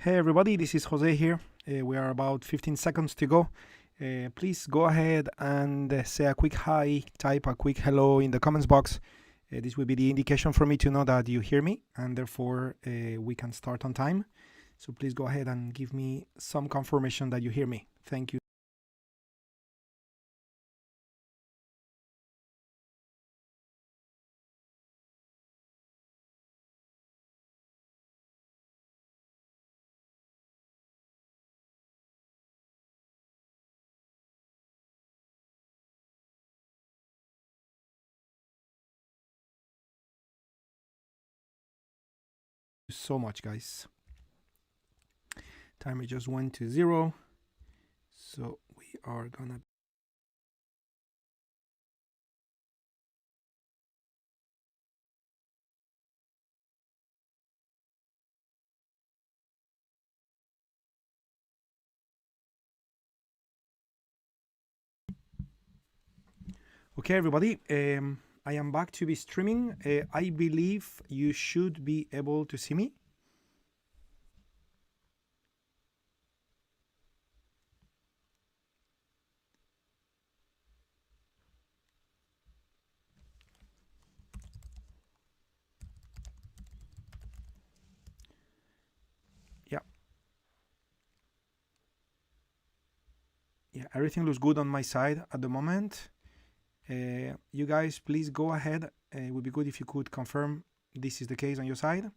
Hey everybody, this is Jose here. We are about 15 seconds to go. Please go ahead and say a quick hi, type a quick hello in the comments box. This will be the indication for me to know that you hear me, and therefore we can start on time. So please go ahead and give me some confirmation that you hear me. Thank you. So much, guys. Timer just went to 0. So we are gonna Okay, everybody, I am back to be streaming. I believe you should be able to see me. Yeah, everything looks good on my side at the moment. You guys, please go ahead. It would be good if you could confirm this is the case on your side.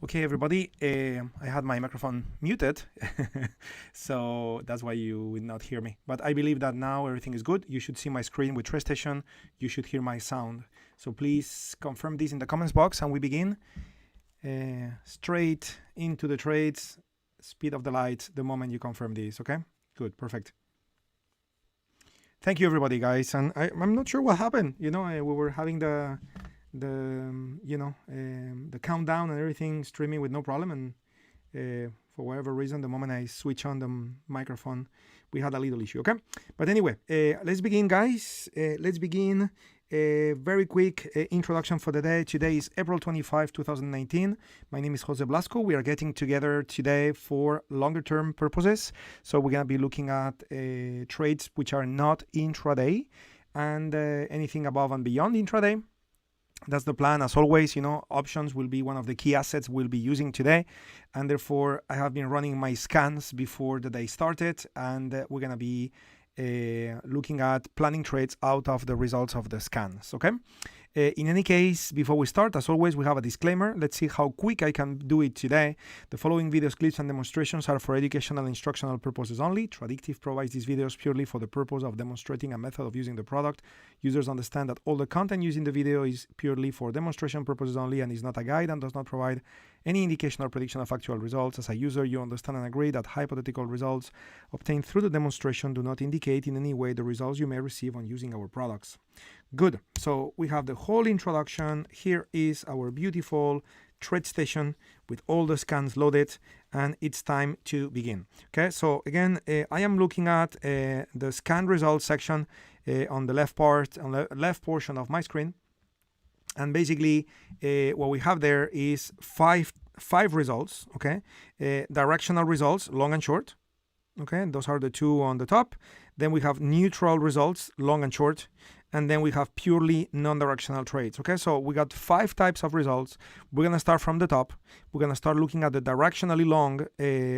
Okay, everybody, I had my microphone muted, so that's why you would not hear me. But I believe that now everything is good. You should see my screen with TradeStation. You should hear my sound. So please confirm this in the comments box, and we begin straight into the trades, speed of the light, the moment you confirm this, okay? Good, perfect. Thank you, everybody, guys. And I'm not sure what happened. We were having the countdown and everything streaming with no problem, and for whatever reason, the moment I switch on the microphone, we had a little issue. Okay, but anyway, let's begin, guys. Let's begin. A very quick introduction for the day. Today is April 25, 2019. My name is Jose Blasco. We are getting together today for longer term purposes. So we're going to be looking at trades which are not intraday and anything above and beyond intraday. That's the plan. As always, options will be one of the key assets we'll be using today. And therefore, I have been running my scans before the day started. And we're going to be looking at planning trades out of the results of the scans. Okay. In any case, before we start, as always, we have a disclaimer. Let's see how quick I can do it today. The following videos, clips, and demonstrations are for educational and instructional purposes only. Tradictive provides these videos purely for the purpose of demonstrating a method of using the product. Users understand that all the content used in the video is purely for demonstration purposes only and is not a guide and does not provide any indication or prediction of actual results. As a user, you understand and agree that hypothetical results obtained through the demonstration do not indicate in any way the results you may receive on using our products. Good. So we have the whole introduction. Here is our beautiful TradeStation with all the scans loaded, and it's time to begin. Okay, so again, I am looking at the scan results section on the left portion of my screen. And basically, what we have there is five results, okay? Directional results, long and short, okay? Those are the two on the top. Then we have neutral results, long and short. And then we have purely non-directional trades, okay? So we got 5 types of results. We're going to start from the top. We're going to start looking at the directionally long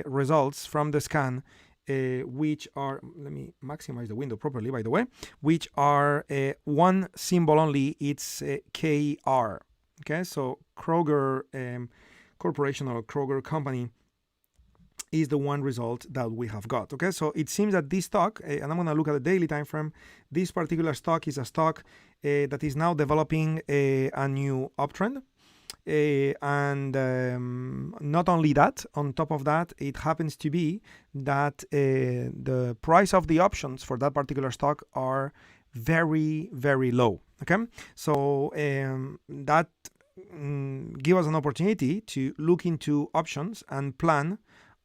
results from the scan, which are, let me maximize the window properly, by the way, which are one symbol only. It's KR, okay? So Kroger Corporation or Kroger Company is the one result that we have got, okay? So it seems that this stock, and I'm going to look at the daily time frame, this particular stock is a stock that is now developing a new uptrend. And not only that, on top of that, it happens to be that the price of the options for that particular stock are very, very low, okay? So that gives us an opportunity to look into options and plan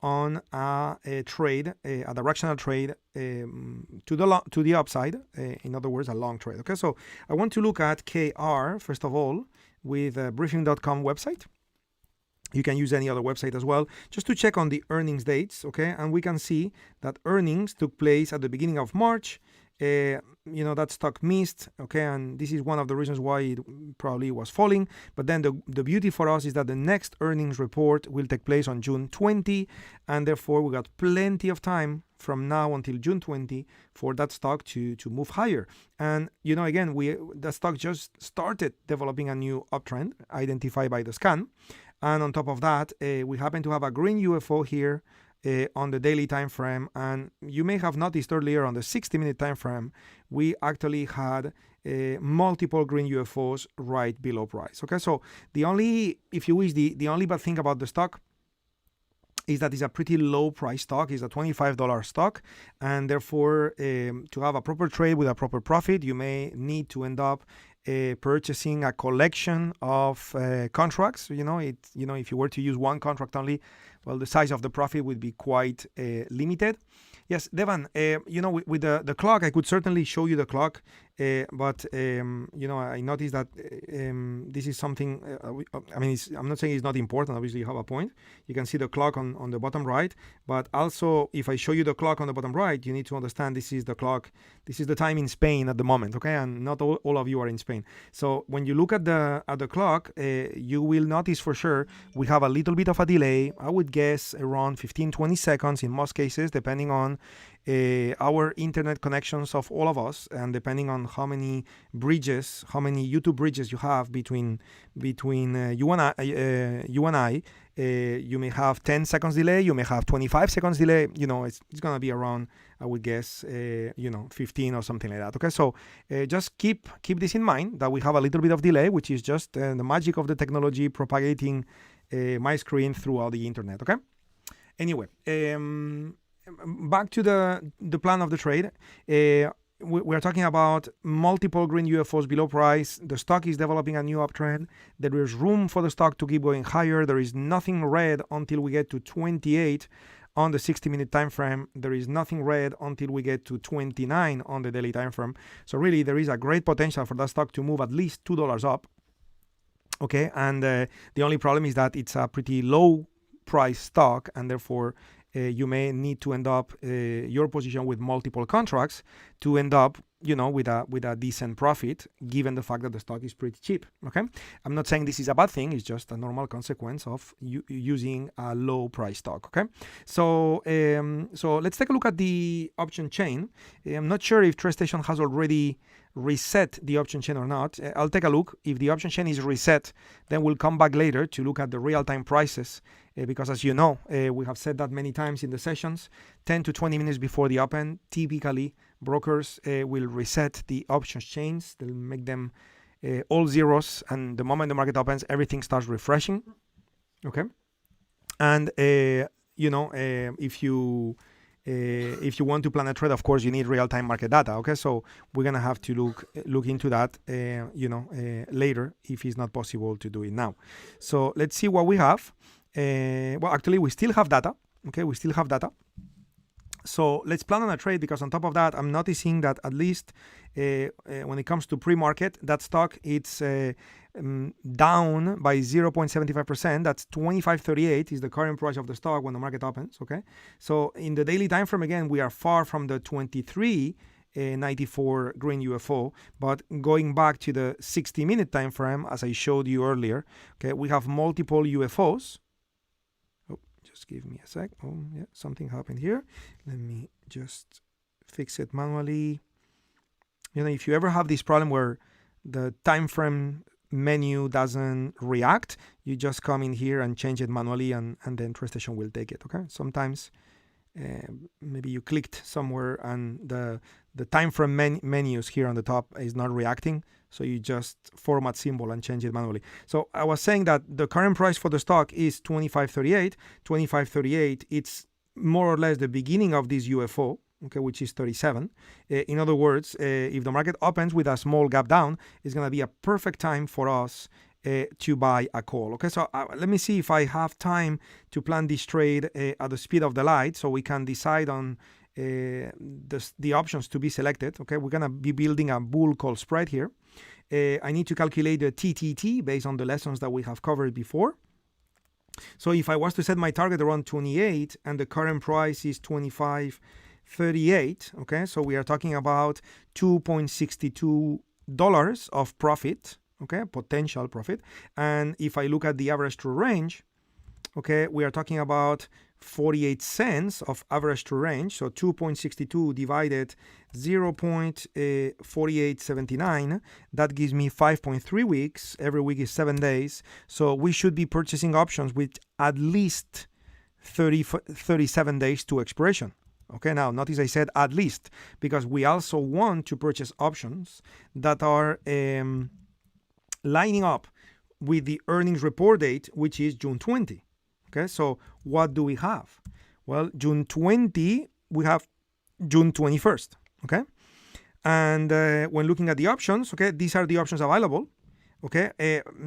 on a trade, a directional trade to the upside, in other words, a long trade. Okay, so I want to look at KR, first of all, with a briefing.com website. You can use any other website as well, just to check on the earnings dates, okay? And we can see that earnings took place at the beginning of March. That stock missed, okay, and this is one of the reasons why it probably was falling. But then the beauty for us is that the next earnings report will take place on June 20, and therefore we got plenty of time from now until June 20 for that stock to move higher. And again, the stock just started developing a new uptrend identified by the scan, and on top of that, we happen to have a green UFO here on the daily time frame, and you may have noticed earlier on the 60-minute time frame, we actually had multiple green UFOs right below price. Okay, so the only bad thing about the stock is that it's a pretty low price stock. It's a $25 stock, and therefore to have a proper trade with a proper profit, you may need to end up purchasing a collection of contracts. If you were to use one contract only, well, the size of the profit would be quite limited. Yes, Devan, with the clock, I could certainly show you the clock, but I noticed that this is something, I'm not saying it's not important. Obviously, you have a point. You can see the clock on the bottom right, but also if I show you the clock on the bottom right, you need to understand this is the clock. This is the time in Spain at the moment, okay? And not all of you are in Spain. So when you look at the clock, you will notice for sure we have a little bit of a delay. I would guess around 15-20 seconds in most cases, depending on our internet connections of all of us, and depending on how many YouTube bridges you have between you and I, you may have 10 seconds delay, you may have 25 seconds delay. It's gonna be around, I would guess, 15 or something like that. Okay, so just keep this in mind, that we have a little bit of delay, which is just the magic of the technology propagating my screen throughout the internet. Okay. Anyway, back to the plan of the trade. We're talking about multiple green UFOs below price. The stock is developing a new uptrend. There is room for the stock to keep going higher. There is nothing red until we get to 28 on the 60-minute time frame. There is nothing red until we get to 29 on the daily time frame. So really, there is a great potential for that stock to move at least $2 up. Okay, and the only problem is that it's a pretty low price stock, and therefore you may need to end up your position with multiple contracts to end up, with a decent profit, given the fact that the stock is pretty cheap. Okay, I'm not saying this is a bad thing. It's just a normal consequence of using a low price stock. Okay, so let's take a look at the option chain. I'm not sure if TradeStation has already reset the option chain or not. I'll take a look. If the option chain is reset, then we'll come back later to look at the real-time prices, because as you know, we have said that many times in the sessions, 10 to 20 minutes before the open, typically brokers will reset the options chains. They'll make them all zeros, and the moment the market opens, everything starts refreshing. Okay, and if you want to plan a trade, of course you need real-time market data. Okay, so we're gonna have to look into that later if it's not possible to do it now. So let's see what we have. Well, actually we still have data. Okay, we still have data. So let's plan on a trade, because on top of that, I'm noticing that at least when it comes to pre-market, that stock, it's down by 0.75%. That's 25.38 is the current price of the stock when the market opens. Okay, so in the daily time frame, again, we are far from the 23.94 green UFO, but going back to the 60-minute time frame, as I showed you earlier, okay, we have multiple UFOs. Just give me a sec. Oh, yeah, something happened here. Let me just fix it manually. If you ever have this problem where the time frame menu doesn't react, you just come in here and change it manually, and then TradeStation will take it. Okay, sometimes maybe you clicked somewhere and the time frame menus here on the top is not reacting, so you just format symbol and change it manually. So I was saying that the current price for the stock is 25.38. 25.38, it's more or less the beginning of this UFO, okay, which is 37. In other words, if the market opens with a small gap down, it's going to be a perfect time for us to buy a call. Okay, so let me see if I have time to plan this trade at the speed of the light, so we can decide on the options to be selected. Okay, we're going to be building a bull call spread here. I need to calculate the TTT based on the lessons that we have covered before. So if I was to set my target around 28 and the current price is 25.38, okay, so we are talking about $2.62 of profit, okay, potential profit. And if I look at the average true range, okay, we are talking about 48 cents of average true range. So 2.62 divided 0.4879, that gives me 5.3 weeks. Every week is 7 days. So we should be purchasing options with at least 37 days to expiration. Okay, now notice I said at least, because we also want to purchase options that are lining up with the earnings report date, which is June 20. Okay, so what do we have? Well, June 20, we have June 21st. Okay, and when looking at the options, okay, these are the options available. Okay,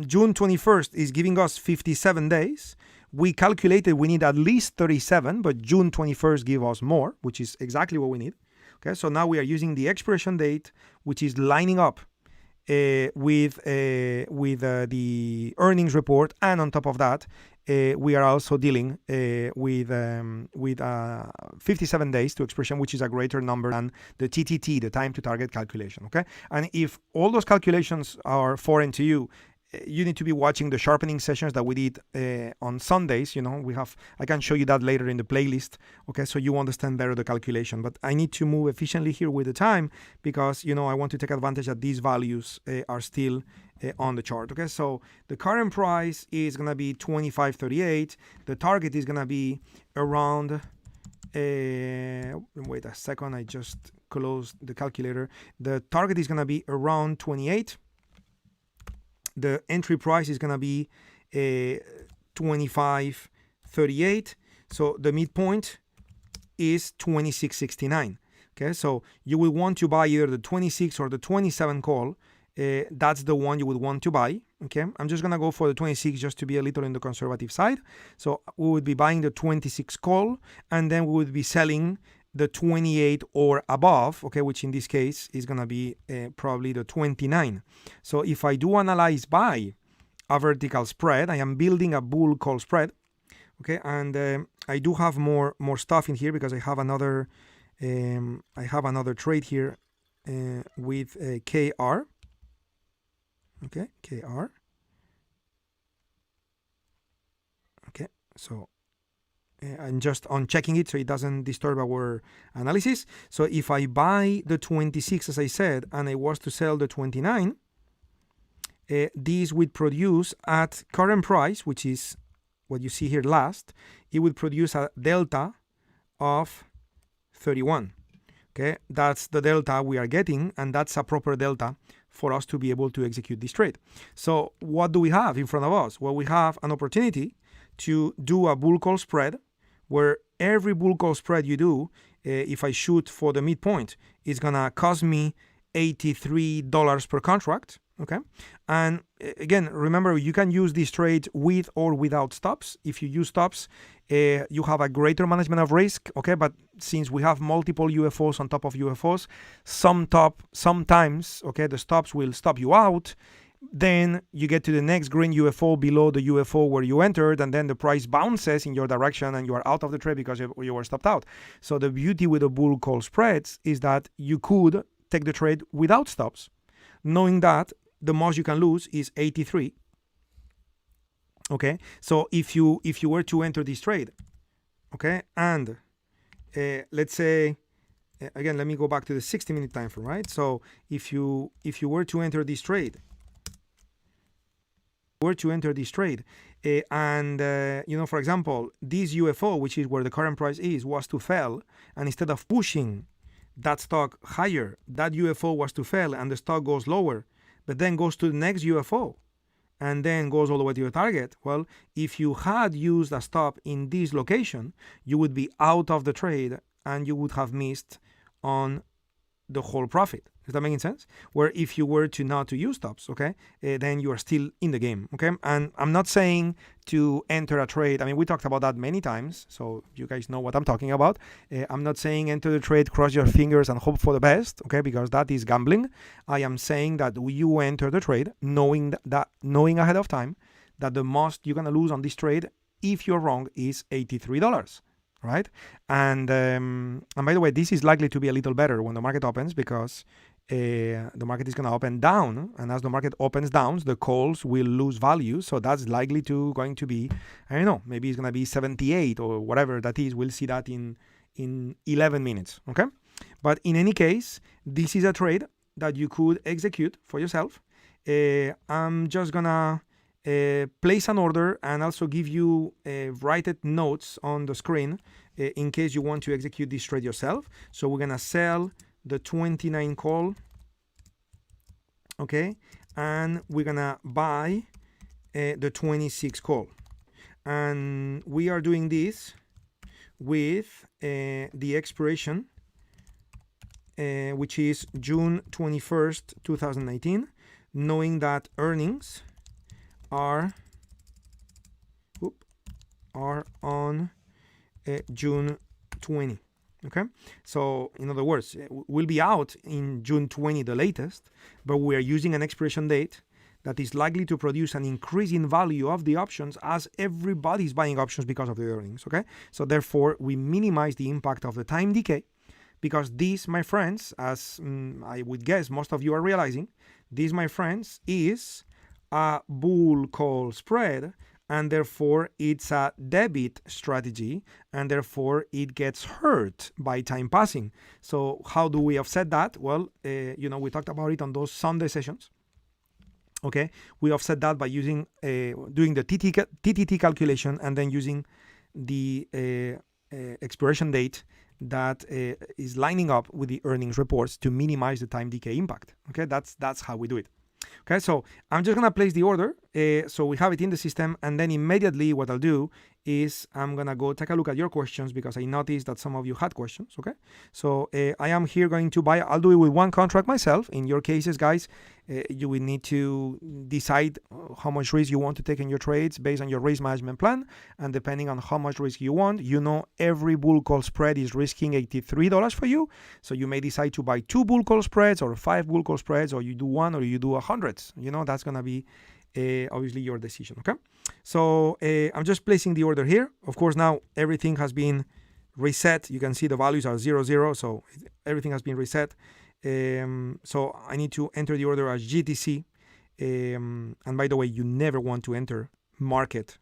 June 21st is giving us 57 days. We calculated we need at least 37, but June 21st give us more, which is exactly what we need. Okay, so now we are using the expiration date, which is lining up with the earnings report, and on top of that, we are also dealing with 57 days to expiration, which is a greater number than the TTT, the time to target calculation. Okay, and if all those calculations are foreign to you, you need to be watching the sharpening sessions that we did on Sundays. I can show you that later in the playlist. Okay, so you understand better the calculation. But I need to move efficiently here with the time, because I want to take advantage that these values are still on the chart. Okay, so the current price is gonna be 25.38. The target is gonna be around. Wait a second, I just closed the calculator. The target is gonna be around 28. The entry price is going to be 25.38. So the midpoint is 26.69. Okay, so you will want to buy either the 26 or the 27 call. That's the one you would want to buy. Okay, I'm just going to go for the 26 just to be a little in the conservative side. So we would be buying the 26 call, and then we would be selling the 28 or above, okay, which in this case is going to be probably the 29. So if I do analyze by a vertical spread, I am building a bull call spread, okay, and I do have more stuff in here, because I have another trade here with KR, okay, KR, okay, so I'm just unchecking it so it doesn't disturb our analysis. So if I buy the 26, as I said, and I was to sell the 29, this would produce at current price, which is what you see here last, it would produce a delta of 31. Okay, that's the delta we are getting, and that's a proper delta for us to be able to execute this trade. So what do we have in front of us? Well, we have an opportunity to do a bull call spread, where every bull call spread you do, if I shoot for the midpoint, is gonna cost me $83 per contract. Okay, and again, remember, you can use this trade with or without stops. If you use stops, you have a greater management of risk. Okay, but since we have multiple UFOs on top of UFOs, sometimes okay, the stops will stop you out. Then you get to the next green UFO below the UFO where you entered, and then the price bounces in your direction and you are out of the trade because you were stopped out. So the beauty with the bull call spreads is that you could take the trade without stops, knowing that the most you can lose is 83. Okay, so if you were to enter this trade, okay, and let's say again, let me go back to the 60-minute time frame, right? So if you were to enter this trade, and for example, this UFO, which is where the current price is, was to fail, and instead of pushing that stock higher, that UFO was to fail and the stock goes lower, but then goes to the next UFO and then goes all the way to your target. Well, if you had used a stop in this location, you would be out of the trade and you would have missed on the whole profit. Is that making sense? Where if you were to not to use stops, okay, then you are still in the game, okay? And I'm not saying to enter a trade. I mean, we talked about that many times, so you guys know what I'm talking about. I'm not saying enter the trade, cross your fingers, and hope for the best, okay, because that is gambling. I am saying that you enter the trade knowing ahead of time that the most you're gonna lose on this trade, if you're wrong, is $83. Right? And by the way, this is likely to be a little better when the market opens, because the market is going to open down, and as the market opens down, the calls will lose value. So that's likely going to be, I don't know, maybe it's going to be 78 or whatever that is. We'll see that in 11 minutes. Okay, but in any case, this is a trade that you could execute for yourself. I'm just gonna place an order and also give you write notes on the screen in case you want to execute this trade yourself. So we're gonna sell the 29 call, okay, and we're gonna buy the 26 call, and we are doing this with the expiration which is June 21st 2019, knowing that earnings are on June 20. Okay, so in other words, we'll be out in June 20 the latest, but we are using an expiration date that is likely to produce an increase in value of the options as everybody's buying options because of the earnings. Okay, so therefore we minimize the impact of the time decay, because this, my friends, as I would guess most of you are realizing, this, my friends, is a bull call spread, and therefore it's a debit strategy, and therefore it gets hurt by time passing. So how do we offset that? Well, we talked about it on those Sunday sessions. Okay, we offset that by using doing the TTT calculation and then using the expiration date that is lining up with the earnings reports to minimize the time decay impact. Okay, that's how we do it. Okay, so I'm just gonna place the order so we have it in the system, and then immediately what I'll do is I'm gonna go take a look at your questions, because I noticed that some of you had questions. Okay, so I am here going to buy. I'll do it with one contract myself. In your cases, guys, you will need to decide how much risk you want to take in your trades based on your risk management plan, and depending on how much risk you want, every bull call spread is risking $83 for you. So you may decide to buy 2 bull call spreads or 5 bull call spreads, or you do 1 or you do 100. That's gonna be obviously your decision. Okay, so I'm just placing the order here. Of course, now everything has been reset. You can see the values are 00, so everything has been reset. So I need to enter the order as GTC, and by the way, you never want to enter market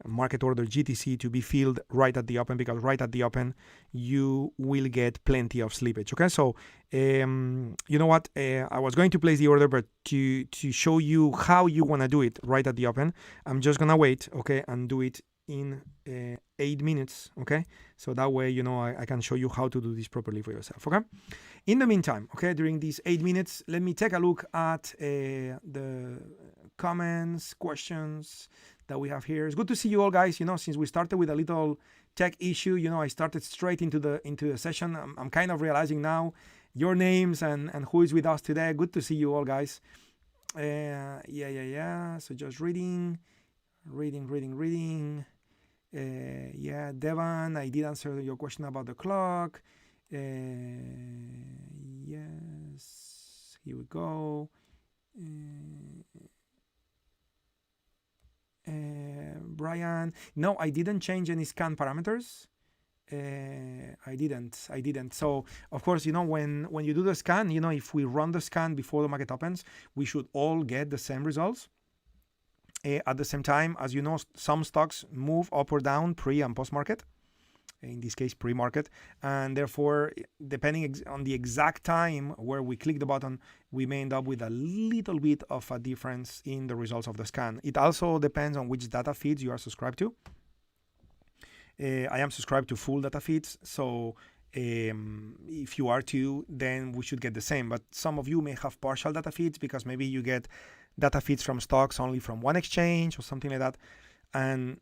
market order GTC to be filled right at the open, because right at the open you will get plenty of slippage. Okay, so you know what, I was going to place the order, but to show you how you want to do it right at the open, I'm just gonna wait, okay, and do it in 8 minutes. Okay, so that way, you know, I can show you how to do this properly for yourself. Okay, in the meantime, okay, during these 8 minutes, let me take a look at the comments, questions that we have here. It's good to see you all, guys. You know, since we started with a little tech issue, you know, I started straight into the session. I'm kind of realizing now your names and who is with us today. Good to see you all, guys. Yeah. So just reading. Yeah, Devan, I did answer your question about the clock. Yes, here we go. Brian, no, I didn't change any scan parameters. I didn't. So of course, you know, when you do the scan, you know, if we run the scan before the market opens, we should all get the same results. At the same time, as you know, some stocks move up or down pre and post market. In this case, pre-market, and therefore, depending on the exact time where we click the button, we may end up with a little bit of a difference in the results of the scan. It also depends on which data feeds you are subscribed to. I am subscribed to full data feeds, so if you are too, then we should get the same. But some of you may have partial data feeds because maybe you get data feeds from stocks only from one exchange or something like that. And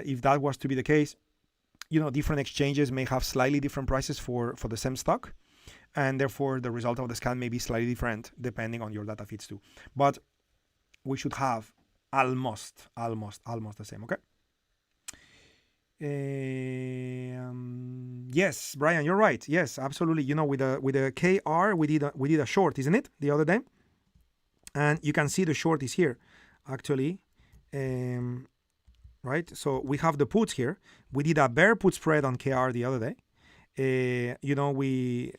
if that was to be the case, you know, different exchanges may have slightly different prices for the same stock, and therefore the result of the scan may be slightly different depending on your data feeds too. But we should have almost the same. Okay. Yes, Brian, you're right. Yes, absolutely. You know, with a KR, we did a short, isn't it, the other day? And you can see the short is here, actually. Right, so we have the puts here. We did a bear put spread on KR the other day. You know, we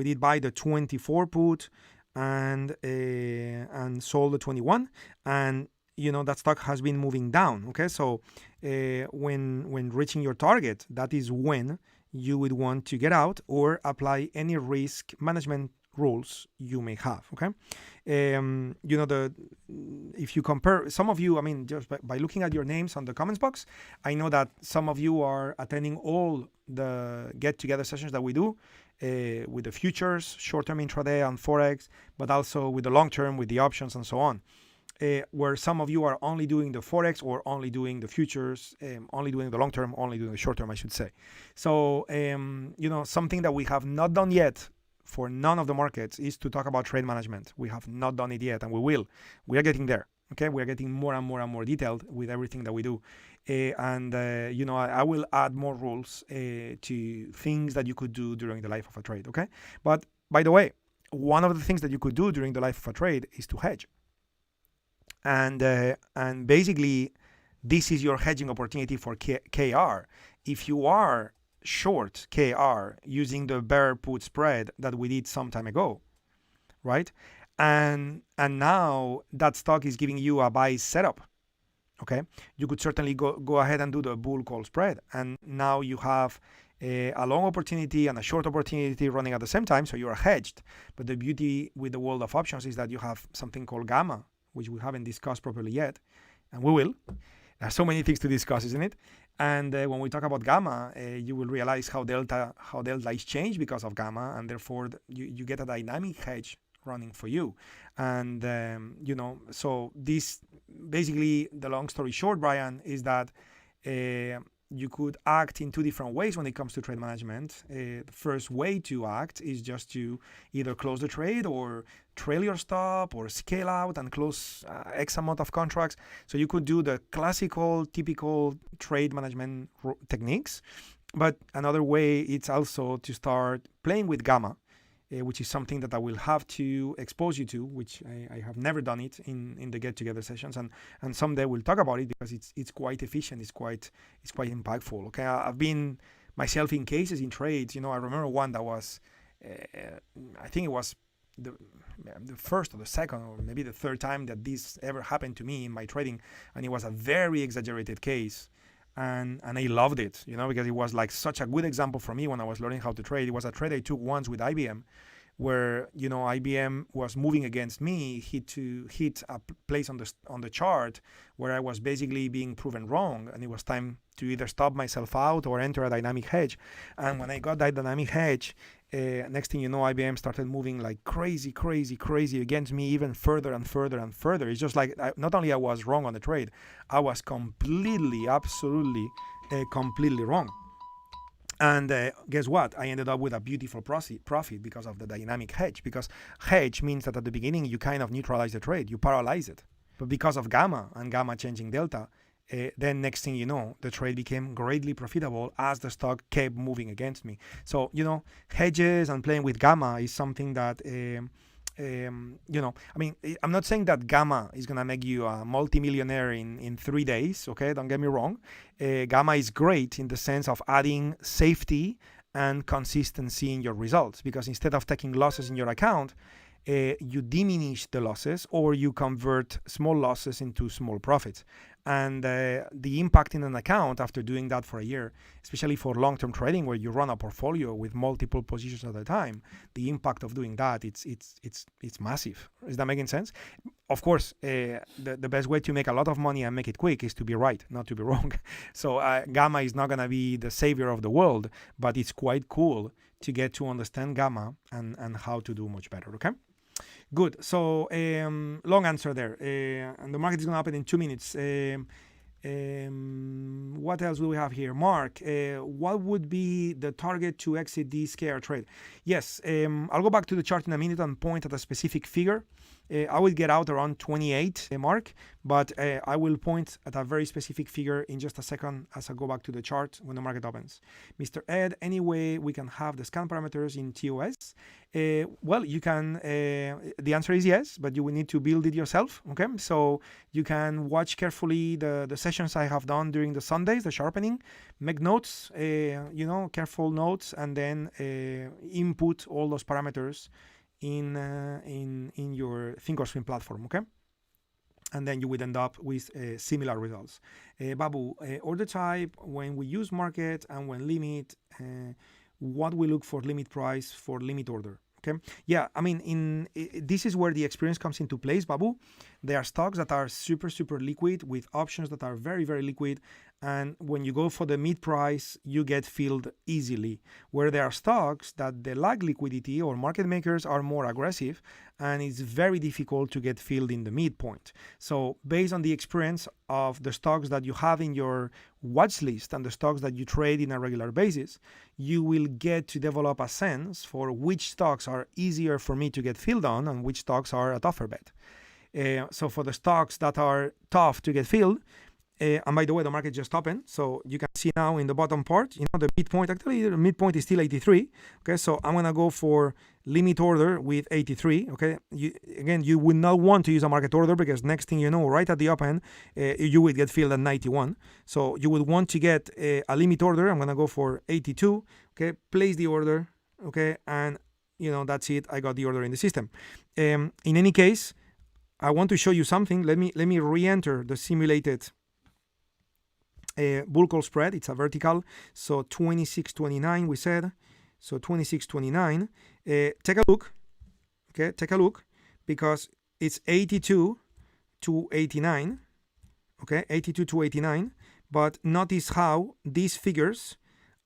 did buy the 24 put and sold the 21, and you know that stock has been moving down. Okay, so when reaching your target, that is when you would want to get out or apply any risk management rules you may have. Okay, you know, if you compare, some of you, I mean, just by looking at your names on the comments box, I know that some of you are attending all the get-together sessions that we do with the futures, short-term intraday and forex, but also with the long-term, with the options and so on. Where some of you are only doing the forex or only doing the futures, only doing the long-term, only doing the short-term, I should say. So you know, something that we have not done yet for none of the markets is to talk about trade management. We have not done it yet, and we will. We are getting there. Okay, we are getting more and more detailed with everything that we do, and you know, I will add more rules to things that you could do during the life of a trade. Okay, but by the way, one of the things that you could do during the life of a trade is to hedge, and basically, this is your hedging opportunity for KR. If you are short KR using the bear put spread that we did some time ago, right? And now that stock is giving you a buy setup. Okay, you could certainly go ahead and do the bull call spread, and now you have a long opportunity and a short opportunity running at the same time, so you are hedged. But the beauty with the world of options is that you have something called gamma, which we haven't discussed properly yet, and we will. There are so many things to discuss, isn't it? And when we talk about gamma, you will realize how delta is changed because of gamma, and therefore you get a dynamic hedge running for you. And you know, so this basically, the long story short, Brian, is that you could act in two different ways when it comes to trade management. The first way to act is just to either close the trade or trail your stop or scale out and close X amount of contracts. So you could do the classical, typical trade management techniques. But another way, it's also to start playing with gamma, which is something that I will have to expose you to, which I have never done it in the get-together sessions, and someday we'll talk about it because it's quite efficient, it's quite impactful. Okay, I've been myself in cases in trades. You know, I remember one that was, I think it was the first or the second or maybe the third time that this ever happened to me in my trading, and it was a very exaggerated case. And I loved it, because it was like such a good example for me when I was learning how to trade. It was a trade I took once with IBM, where IBM was moving against me, hit a place on the chart where I was basically being proven wrong, and it was time to either stop myself out or enter a dynamic hedge. And when I got that dynamic hedge, next thing you know, IBM started moving like crazy against me, even further and further and further. It's just like not only I was wrong on the trade, I was absolutely completely wrong. And guess what? I ended up with a beautiful profit because of the dynamic hedge. Because hedge means that at the beginning you kind of neutralize the trade, you paralyze it. But because of gamma and gamma changing delta, then next thing you know, the trade became greatly profitable as the stock kept moving against me. So, hedges and playing with gamma is something that, I'm not saying that gamma is going to make you a multimillionaire in 3 days, okay? Don't get me wrong. Gamma is great in the sense of adding safety and consistency in your results, because instead of taking losses in your account, you diminish the losses or you convert small losses into small profits. And the impact in an account after doing that for a year, especially for long-term trading where you run a portfolio with multiple positions at a time, the impact of doing that, it's massive. Is that making sense? Of course, the best way to make a lot of money and make it quick is to be right, not to be wrong. So gamma is not going to be the savior of the world, but it's quite cool to get to understand gamma and how to do much better, okay? Good. So long answer there. And the market is going to open in 2 minutes. What else do we have here? Mark, what would be the target to exit this KR trade? Yes, I'll go back to the chart in a minute and point at a specific figure. I will get out around 28 mark, but I will point at a very specific figure in just a second as I go back to the chart when the market opens. Mr. Ed, anyway, we can have the scan parameters in TOS. Well, you can, the answer is yes, but you will need to build it yourself, okay? So you can watch carefully the sessions I have done during the Sundays, the sharpening, make notes, careful notes, and then input all those parameters in your Thinkorswim platform, okay? And then you would end up with similar results. Babu, order type, when we use market and when limit, what we look for limit price for limit order, okay? Yeah, I mean, this is where the experience comes into place, Babu. There are stocks that are super liquid with options that are very liquid, and when you go for the mid price, you get filled easily. Where there are stocks that they lack liquidity or market makers are more aggressive, and it's very difficult to get filled in the midpoint. So based on the experience of the stocks that you have in your watch list and the stocks that you trade in a regular basis, you will get to develop a sense for which stocks are easier for me to get filled on and which stocks are a tougher bet. So for the stocks that are tough to get filled, and by the way, the market just opened, so you can see now in the bottom part, the midpoint, actually the midpoint is still 83, okay? So I'm gonna go for limit order with 83, okay? You would not want to use a market order because next thing you know, right at the open, you would get filled at 91. So you would want to get a limit order. I'm gonna go for 82, okay? Place the order, okay? And that's it, I got the order in the system. In any case, I want to show you something. Let me re-enter the simulated bull call spread. It's a vertical, so 26.29 we said. So 26.29. Take a look, okay? Take a look, because it's 82 to 89, okay? 82 to 89. But notice how these figures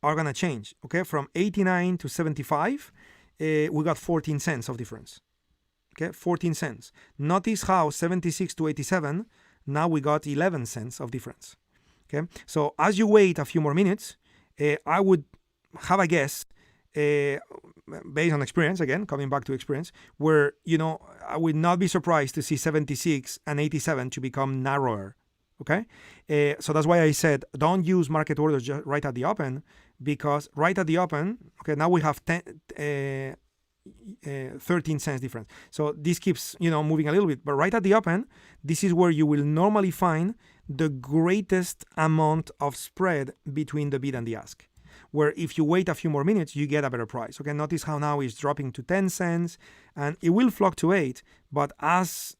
are gonna change, okay? From 89 to 75, we got 14 cents of difference. Okay, 14 cents. Notice how 76 to 87, now we got 11 cents of difference. Okay, so as you wait a few more minutes, I would have a guess, based on experience, again, coming back to experience, where, I would not be surprised to see 76 and 87 to become narrower. Okay, so that's why I said don't use market orders just right at the open, because right at the open, okay, now we have 13 cents difference. So this keeps, moving a little bit, but right at the open, this is where you will normally find the greatest amount of spread between the bid and the ask. where if you wait a few more minutes, you get a better price. Okay, notice how now it's dropping to 10 cents, and it will fluctuate, but as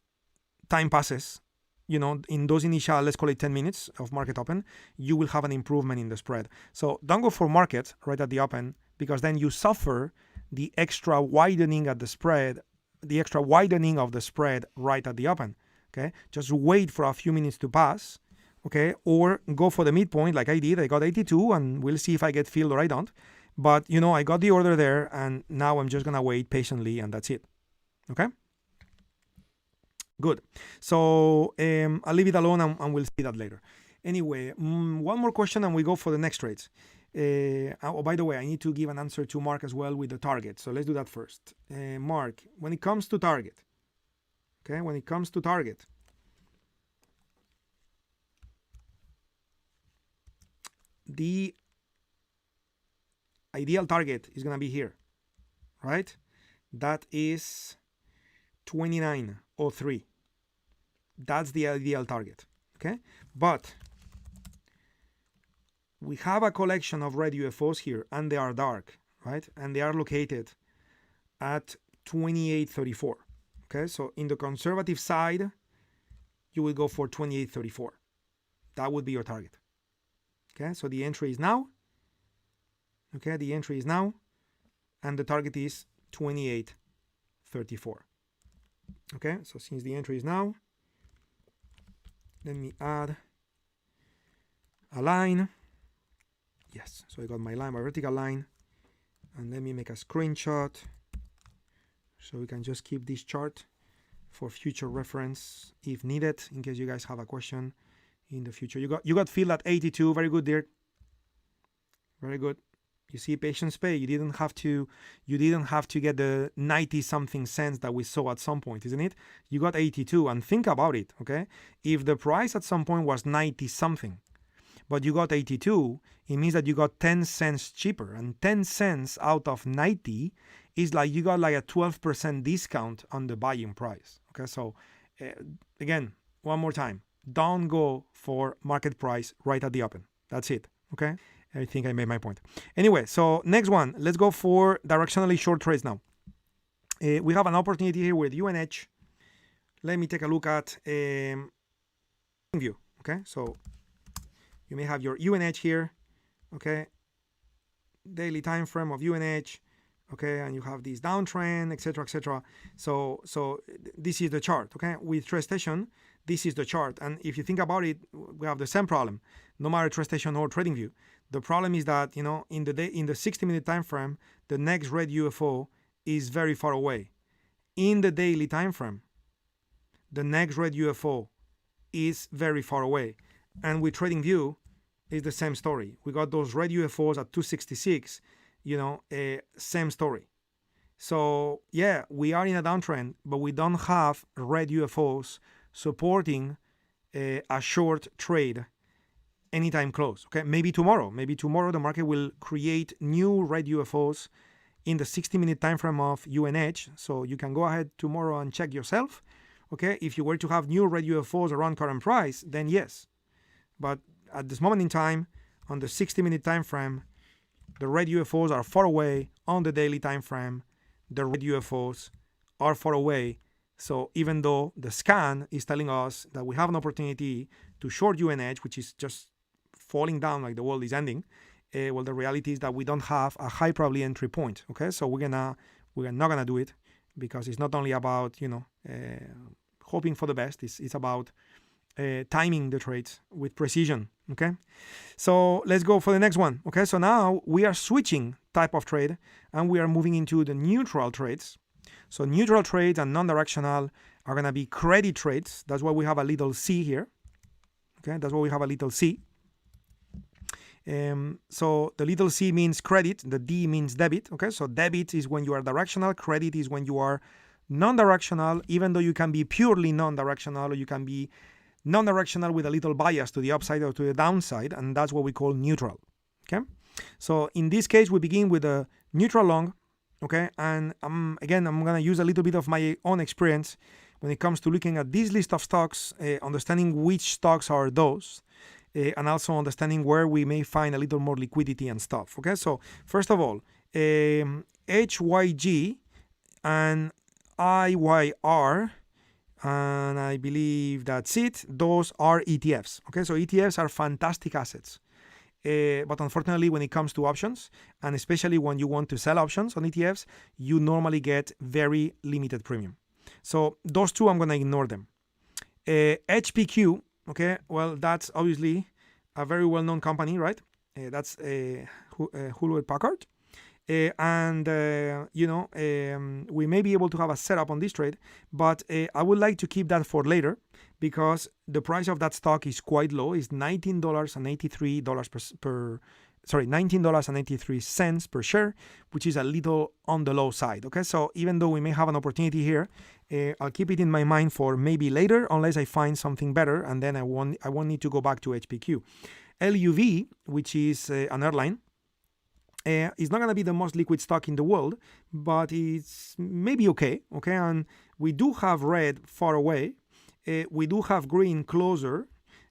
time passes, in those initial, let's call it 10 minutes of market open, you will have an improvement in the spread. So don't go for market right at the open, because then you suffer the extra widening at the spread, the extra widening of the spread right at the open. Okay, just wait for a few minutes to pass. Okay, or go for the midpoint like I did. I got 82, and we'll see if I get filled or I don't. But I got the order there, and now I'm just gonna wait patiently, and that's it. Okay. Good. So I'll leave it alone, and we'll see that later. Anyway, one more question, and we go for the next trades. Oh, by the way, I need to give an answer to Mark as well with the target. So let's do that first. Mark, when it comes to target, the ideal target is going to be here, right? That is 29.03. That's the ideal target, okay? But we have a collection of red UFOs here, and they are dark, right? And they are located at 28.34, okay? So in the conservative side, you will go for 28.34. That would be your target. Okay, so the entry is now. Okay, the entry is now, and the target is 28.34. Okay, so since the entry is now, let me add a line. Yes, so I got my line, my vertical line, and let me make a screenshot so we can just keep this chart for future reference if needed, in case you guys have a question in the future. You got filled at 82. Very good, Dirk. Very good. You see, patience pay. You didn't have to get the 90 something cents that we saw at some point, isn't it? You got 82, and think about it, okay? If the price at some point was 90 something, but you got 82, it means that you got 10 cents cheaper, and 10 cents out of 90 is like you got like a 12% discount on the buying price. Okay, so again, one more time. Don't go for market price right at the open. That's it. Okay. I think I made my point. Anyway, so next one. Let's go for directionally short trades now. We have an opportunity here with UNH. Let me take a look at view. Okay. So you may have your UNH here. Okay. Daily time frame of UNH. Okay, and you have this downtrend, etc., etc. So this is the chart. Okay, with TradeStation, this is the chart, and if you think about it, we have the same problem. No matter TradeStation or TradingView, the problem is that in the 60-minute time frame, the next red UFO is very far away. In the daily time frame, the next red UFO is very far away, and with TradingView, it's the same story. We got those red UFOs at 266. Same story. So yeah, we are in a downtrend, but we don't have red UFOs supporting a short trade anytime close. Okay, maybe tomorrow the market will create new red UFOs in the 60-minute time frame of UNH. So you can go ahead tomorrow and check yourself. Okay, if you were to have new red UFOs around current price, then yes. But at this moment in time, on the 60-minute time frame, the red UFOs are far away. On the daily time frame, the red UFOs are far away. So even though the scan is telling us that we have an opportunity to short UNH, which is just falling down like the world is ending, well, the reality is that we don't have a high probability entry point. Okay, so we're not gonna do it, because it's not only about hoping for the best. It's about timing the trades with precision. Okay, so let's go for the next one. Okay, so now we are switching type of trade, and we are moving into the neutral trades. So neutral trades and non-directional are going to be credit trades. That's why we have a little c here. Okay, that's why we have a little c. So the little c means credit, the d means debit. Okay, so debit is when you are directional, credit is when you are non-directional, even though you can be purely non-directional, or you can be non-directional with a little bias to the upside or to the downside, and that's what we call neutral. Okay, so in this case we begin with a neutral long. Okay, and again I'm going to use a little bit of my own experience when it comes to looking at this list of stocks, understanding which stocks are those. and also understanding where we may find a little more liquidity and stuff. Okay, so first of all, HYG and IYR, and I believe that's it. Those are ETFs. Okay, so ETFs are fantastic assets. But unfortunately, when it comes to options, and especially when you want to sell options on ETFs, you normally get very limited premium. So those two, I'm going to ignore them. HPQ, okay, well, that's obviously a very well-known company, right? That's Hewlett Packard. And we may be able to have a setup on this trade, but I would like to keep that for later because the price of that stock is quite low. It's $19.83 $19.83 per share, which is a little on the low side. Okay, so even though we may have an opportunity here, I'll keep it in my mind for maybe later, unless I find something better, and then I won't need to go back to HPQ. LUV, which is an airline. It's not going to be the most liquid stock in the world, but it's maybe okay, and we do have red far away, we do have green closer,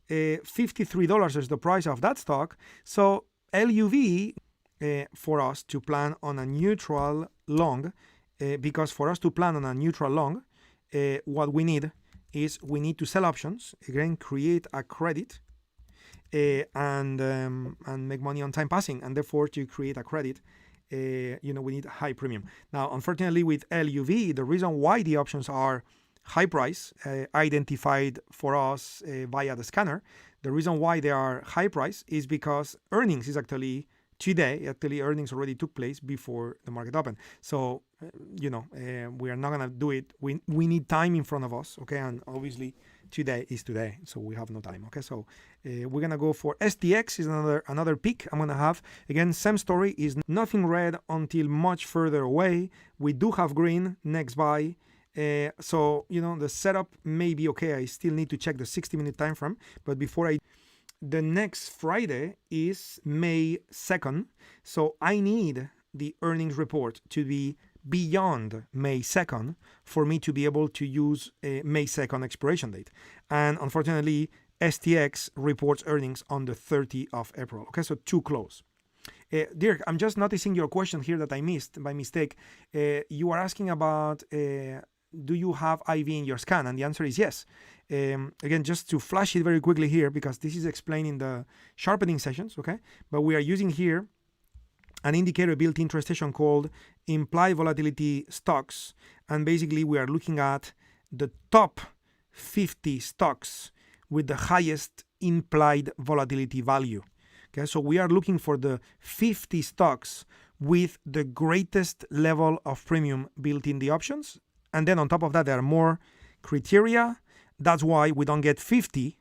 $53 is the price of that stock, so LUV for us to plan on a neutral long, because for us to plan on a neutral long, what we need to sell options, again, create a credit, and make money on time passing, and therefore to create a credit, we need high premium. Now, unfortunately, with LUV, the reason why the options are high price, identified for us via the scanner, the reason why they are high price is because earnings is actually today. Actually, earnings already took place before the market opened. So, we are not gonna do it. We need time in front of us, okay, and obviously today is today, so we have no time. Okay, so we're gonna go for STX is another pick I'm gonna have. Again, same story, is nothing red until much further away. We do have green next buy, so the setup may be okay. I still need to check the 60-minute time frame, but before the next Friday is May 2nd, so I need the earnings report to be beyond May 2nd for me to be able to use a May 2nd expiration date. And unfortunately, STX reports earnings on the 30th of April. Okay, so too close. Dirk, I'm just noticing your question here that I missed by mistake. You are asking about, do you have IV in your scan? And the answer is yes. Again, just to flash it very quickly here, because this is explained in the sharpening sessions, okay? But we are using here an indicator built into a station called implied volatility stocks, and basically we are looking at the top 50 stocks with the highest implied volatility value. Okay, so we are looking for the 50 stocks with the greatest level of premium built in the options, and then on top of that there are more criteria. That's why we don't get 50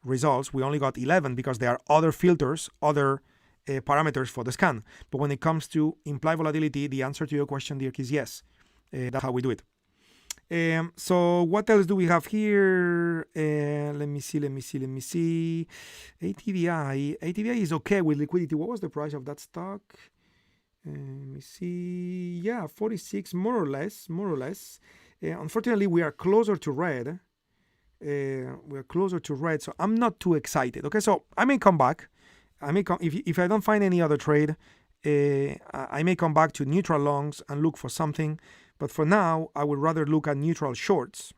results, we only got 11, because there are other filters, other parameters for the scan. But when it comes to implied volatility, the answer to your question, Dirk, is yes. That's how we do it. So what else do we have here? Let me see. ATVI is okay with liquidity. What was the price of that stock? Let me see. Yeah, 46, more or less. Unfortunately, we are closer to red. So I'm not too excited. Okay, so I may come back. If I don't find any other trade, I may come back to neutral longs and look for something. But for now, I would rather look at neutral shorts.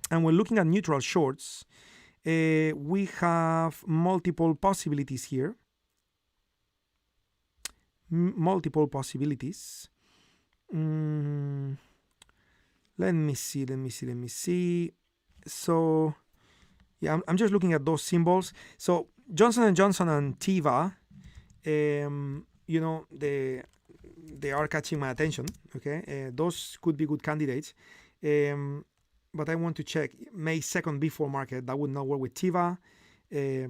And when looking at neutral shorts, we have multiple possibilities here. Let me see. So, yeah, I'm just looking at those symbols. So Johnson & Johnson and Teva, they are catching my attention. Okay, those could be good candidates. But I want to check May 2nd before market. That would not work with Teva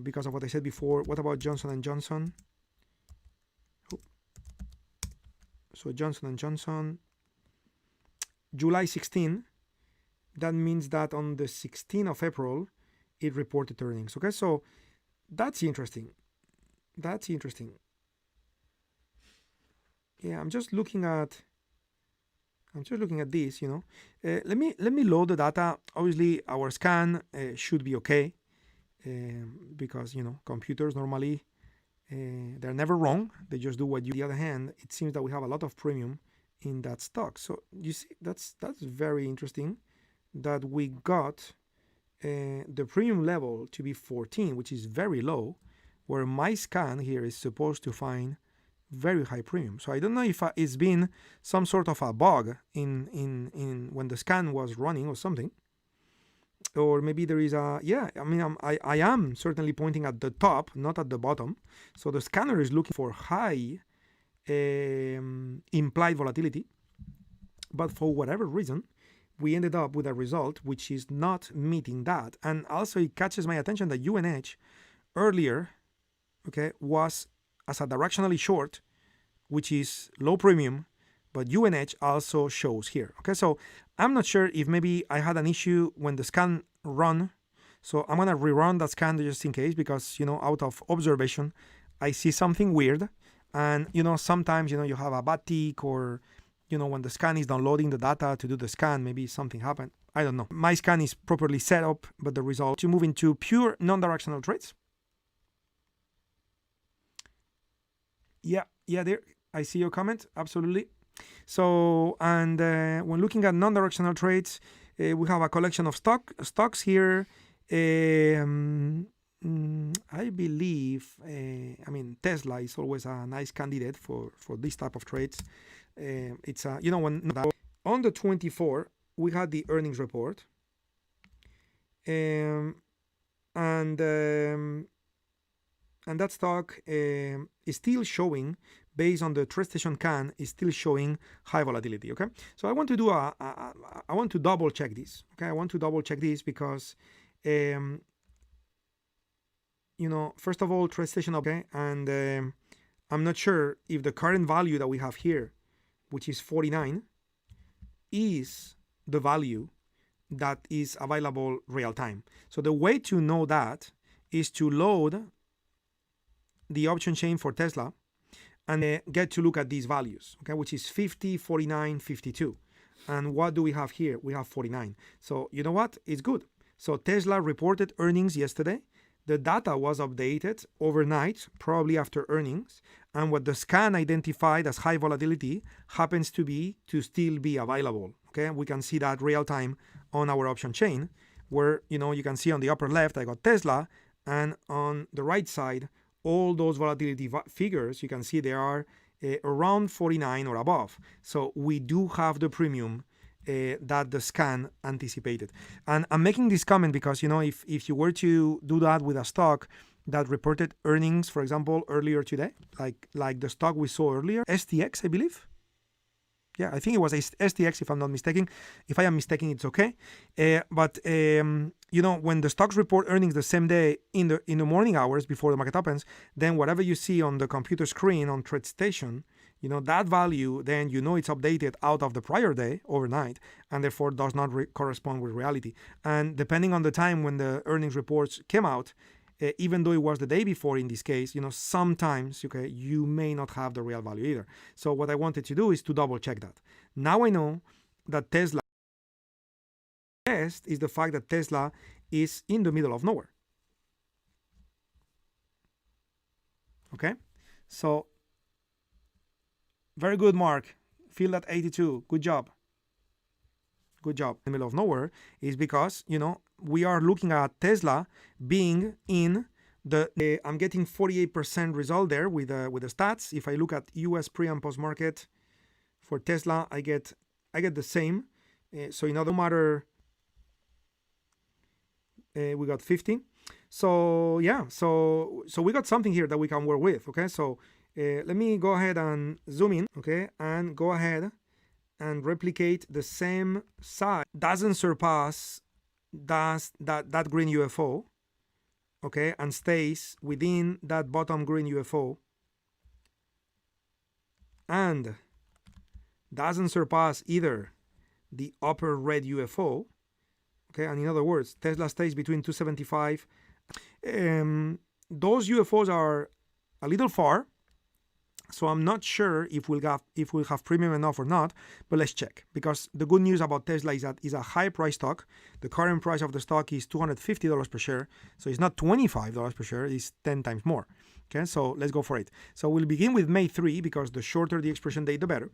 because of what I said before. What about Johnson & Johnson? So Johnson & Johnson, July 16. That means that on the 16th of April, it reported earnings. Okay, so that's interesting. Yeah, I'm just looking at this. Let me load the data. Obviously, our scan should be okay. because computers normally they're never wrong. They just do what you. On the other hand, it seems that we have a lot of premium in that stock. So you see, that's very interesting that we got the premium level to be 14, which is very low, where my scan here is supposed to find very high premium. So I don't know if it's been some sort of a bug in when the scan was running or something, or maybe there is a I am certainly pointing at the top, not at the bottom. So the scanner is looking for high implied volatility, but for whatever reason we ended up with a result which is not meeting that. And also it catches my attention that UNH earlier, okay, was as a directionally short, which is low premium, but UNH also shows here. Okay, so I'm not sure if maybe I had an issue when the scan run. So I'm gonna rerun that scan just in case, because out of observation I see something weird. And sometimes you have a bad tick, or when the scan is downloading the data to do the scan, maybe something happened. I don't know. My scan is properly set up, but the result to move into pure non-directional trades. Yeah, there. I see your comment. Absolutely. So, and when looking at non-directional trades, we have a collection of stocks here. I believe, Tesla is always a nice candidate for this type of trades. It's when on the 24th we had the earnings report, and that stock is still showing, based on the TradeStation can, is still showing high volatility. Okay, so I want to do I want to double check this. Okay, I want to double check this because first of all, TradeStation, okay, and I'm not sure if the current value that we have here, which is 49, is the value that is available real time. So the way to know that is to load the option chain for Tesla and get to look at these values, okay, which is 50, 49, 52. And what do we have here? We have 49. So you know what? It's good. So Tesla reported earnings yesterday. The data was updated overnight, probably after earnings, and what the scan identified as high volatility happens to still be available. Okay, we can see that real time on our option chain, where you can see on the upper left I got Tesla, and on the right side all those volatility figures, you can see they are around 49 or above. So we do have the premium that the scan anticipated. And I'm making this comment because if you were to do that with a stock that reported earnings, for example, earlier today, like the stock we saw earlier, STX, I believe. Yeah, I think it was STX, if I'm not mistaken. If I am mistaken, it's okay. But when the stocks report earnings the same day in the morning hours before the market opens, then whatever you see on the computer screen on TradeStation, that value, then it's updated out of the prior day overnight, and therefore does not correspond with reality. And depending on the time when the earnings reports came out, even though it was the day before in this case, sometimes, okay, you may not have the real value either. So what I wanted to do is to double check that. Now I know that Tesla best is the fact that Tesla is in the middle of nowhere. Okay, so very good, Mark. Field at 82. Good job. Good job. In the middle of nowhere is because, we are looking at Tesla being in the, I'm getting 48% result there with the stats. If I look at US pre and post market for Tesla, I get the same. So in other matter, we got 50. So yeah, so we got something here that we can work with. Okay, so let me go ahead and zoom in, okay, and go ahead and replicate the same size. Doesn't surpass that green UFO, okay, and stays within that bottom green UFO, and doesn't surpass either the upper red UFO, okay, and in other words, Tesla stays between 275. Those UFOs are a little far, So I'm not sure if we'll have premium enough or not, but let's check. Because the good news about Tesla is that it's a high price stock. The current price of the stock is $250 per share. So it's not $25 per share, it's 10 times more. Okay, so let's go for it. So we'll begin with May 3 because the shorter the expiration date, the better.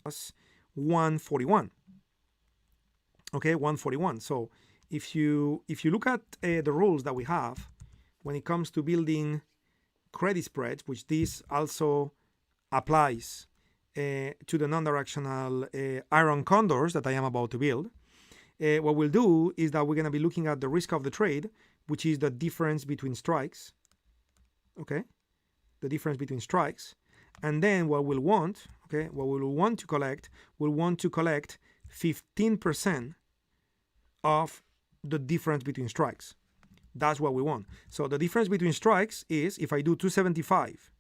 That's 141. Okay, 141. So if you look at the rules that we have when it comes to building credit spreads, which this also applies to the non-directional iron condors that I am about to build, what we'll do is that we're going to be looking at the risk of the trade, which is the difference between strikes. Okay, the difference between strikes, and then what we'll want, okay, what we'll want to collect, we'll want to collect 15% of the difference between strikes. That's what we want. So the difference between strikes is if I do 275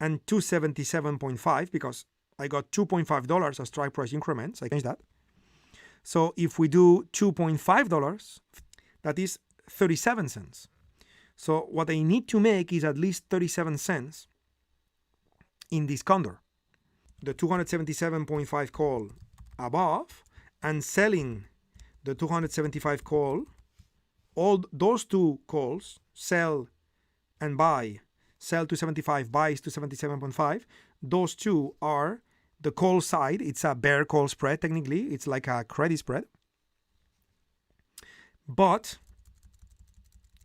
and 277.5, because I got $2.5 as strike price increments, I changed that. So if we do $2.5, that is 37 cents. So what I need to make is at least 37 cents in this condor. The 277.5 call above and selling the 275 call, all those two calls, sell and buy, sell to 75, buys to 77.5, those two are the call side. It's a bear call spread technically. It's like a credit spread. But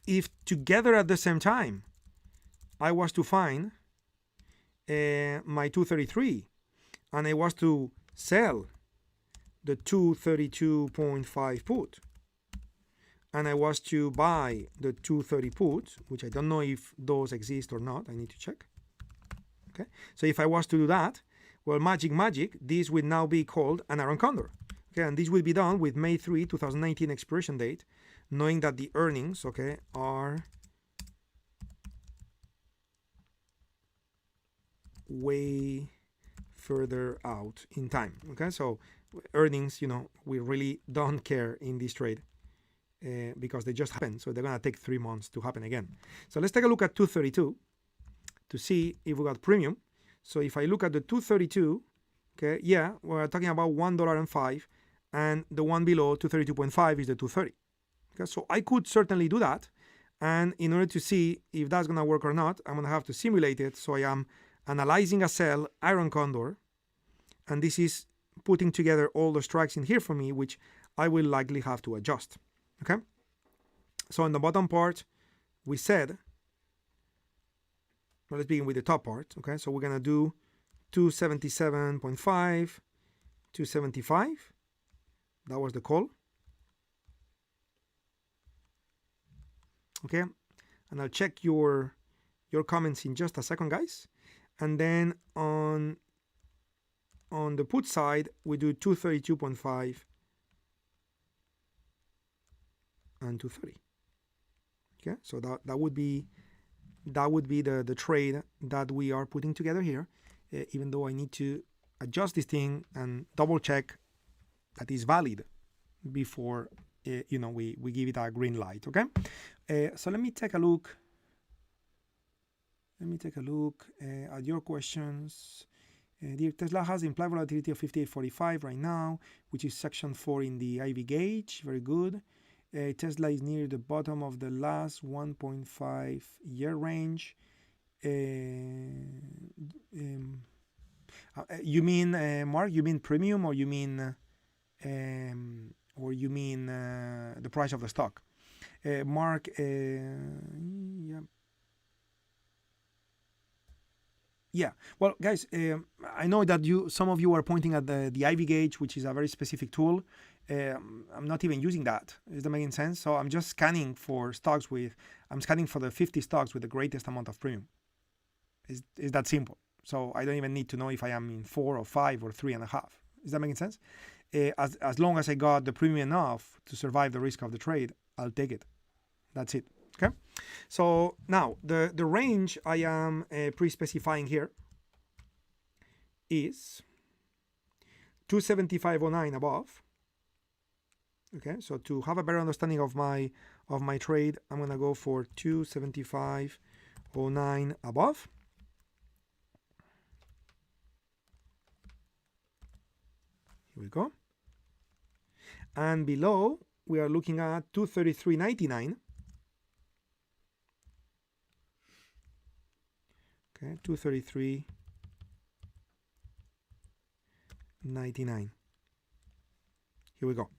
if together at the same time I was to find my 233 and I was to sell the 232.5 put and I was to buy the 230 put, which I don't know if those exist or not, I need to check. Okay, so if I was to do that, well, magic, this will now be called an iron condor. Okay, and this will be done with May 3, 2019 expiration date, knowing that the earnings, okay, are way further out in time. Okay, so earnings, we really don't care in this trade because they just happen. So they're going to take 3 months to happen again. So let's take a look at 232 to see if we got premium. So if I look at the 232, okay, yeah, we're talking about $1.05, and the one below 232.5 is the 230. Okay, so I could certainly do that. And in order to see if that's going to work or not, I'm going to have to simulate it. So I am analyzing a sell iron condor, and this is putting together all the strikes in here for me, which I will likely have to adjust. Okay, so in the bottom part, we said, well, let's begin with the top part. Okay, so we're going to do 277.5, 275. That was the call. Okay, and I'll check your comments in just a second, guys. And then on the put side, we do 232.5 and 230. Okay, so that would be the trade that we are putting together here, even though I need to adjust this thing and double check that is valid before we give it a green light. Okay, so let me take a look at your questions. The Tesla has implied volatility of 58.45 right now, which is section 4 in the IV gauge. Very good. Tesla is near the bottom of the last 1.5 year range. You mean Mark? You mean premium, or you mean the price of the stock? Mark, yeah. Yeah, well, guys, I know that some of you are pointing at the IV gauge, which is a very specific tool. I'm not even using that. Is that making sense? So I'm just scanning for stocks I'm scanning for the 50 stocks with the greatest amount of premium. Is that simple? So I don't even need to know if I am in 4 or 5 or 3.5. Is that making sense? As long as I got the premium enough to survive the risk of the trade, I'll take it. That's it. Okay. So now the range I am pre-specifying here is 275.09 above. Okay, so to have a better understanding of my trade, I'm gonna go for 275.09 above. Here we go. And below, we are looking at 233.99. Okay, 233.99. Here we go.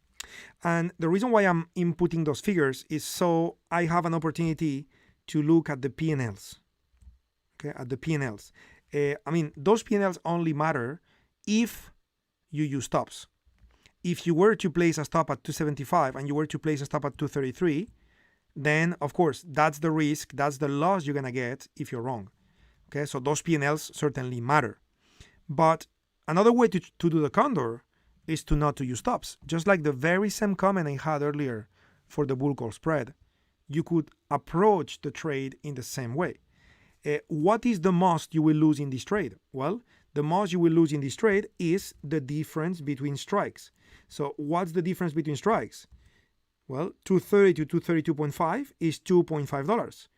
And the reason why I'm inputting those figures is so I have an opportunity to look at the P&Ls. Okay, at the P&Ls. I mean, those P&Ls only matter if you use stops. If you were to place a stop at 275 and you were to place a stop at 233, then of course that's the risk, that's the loss you're gonna get if you're wrong. Okay, so those P&Ls certainly matter. But another way to do the condor is to not to use stops. Just like the very same comment I had earlier for the bull call spread, you could approach the trade in the same way. What is the most you will lose in this trade? Well, the most you will lose in this trade is the difference between strikes. So what's the difference between strikes? Well, 230 to 232.5 is $2.5.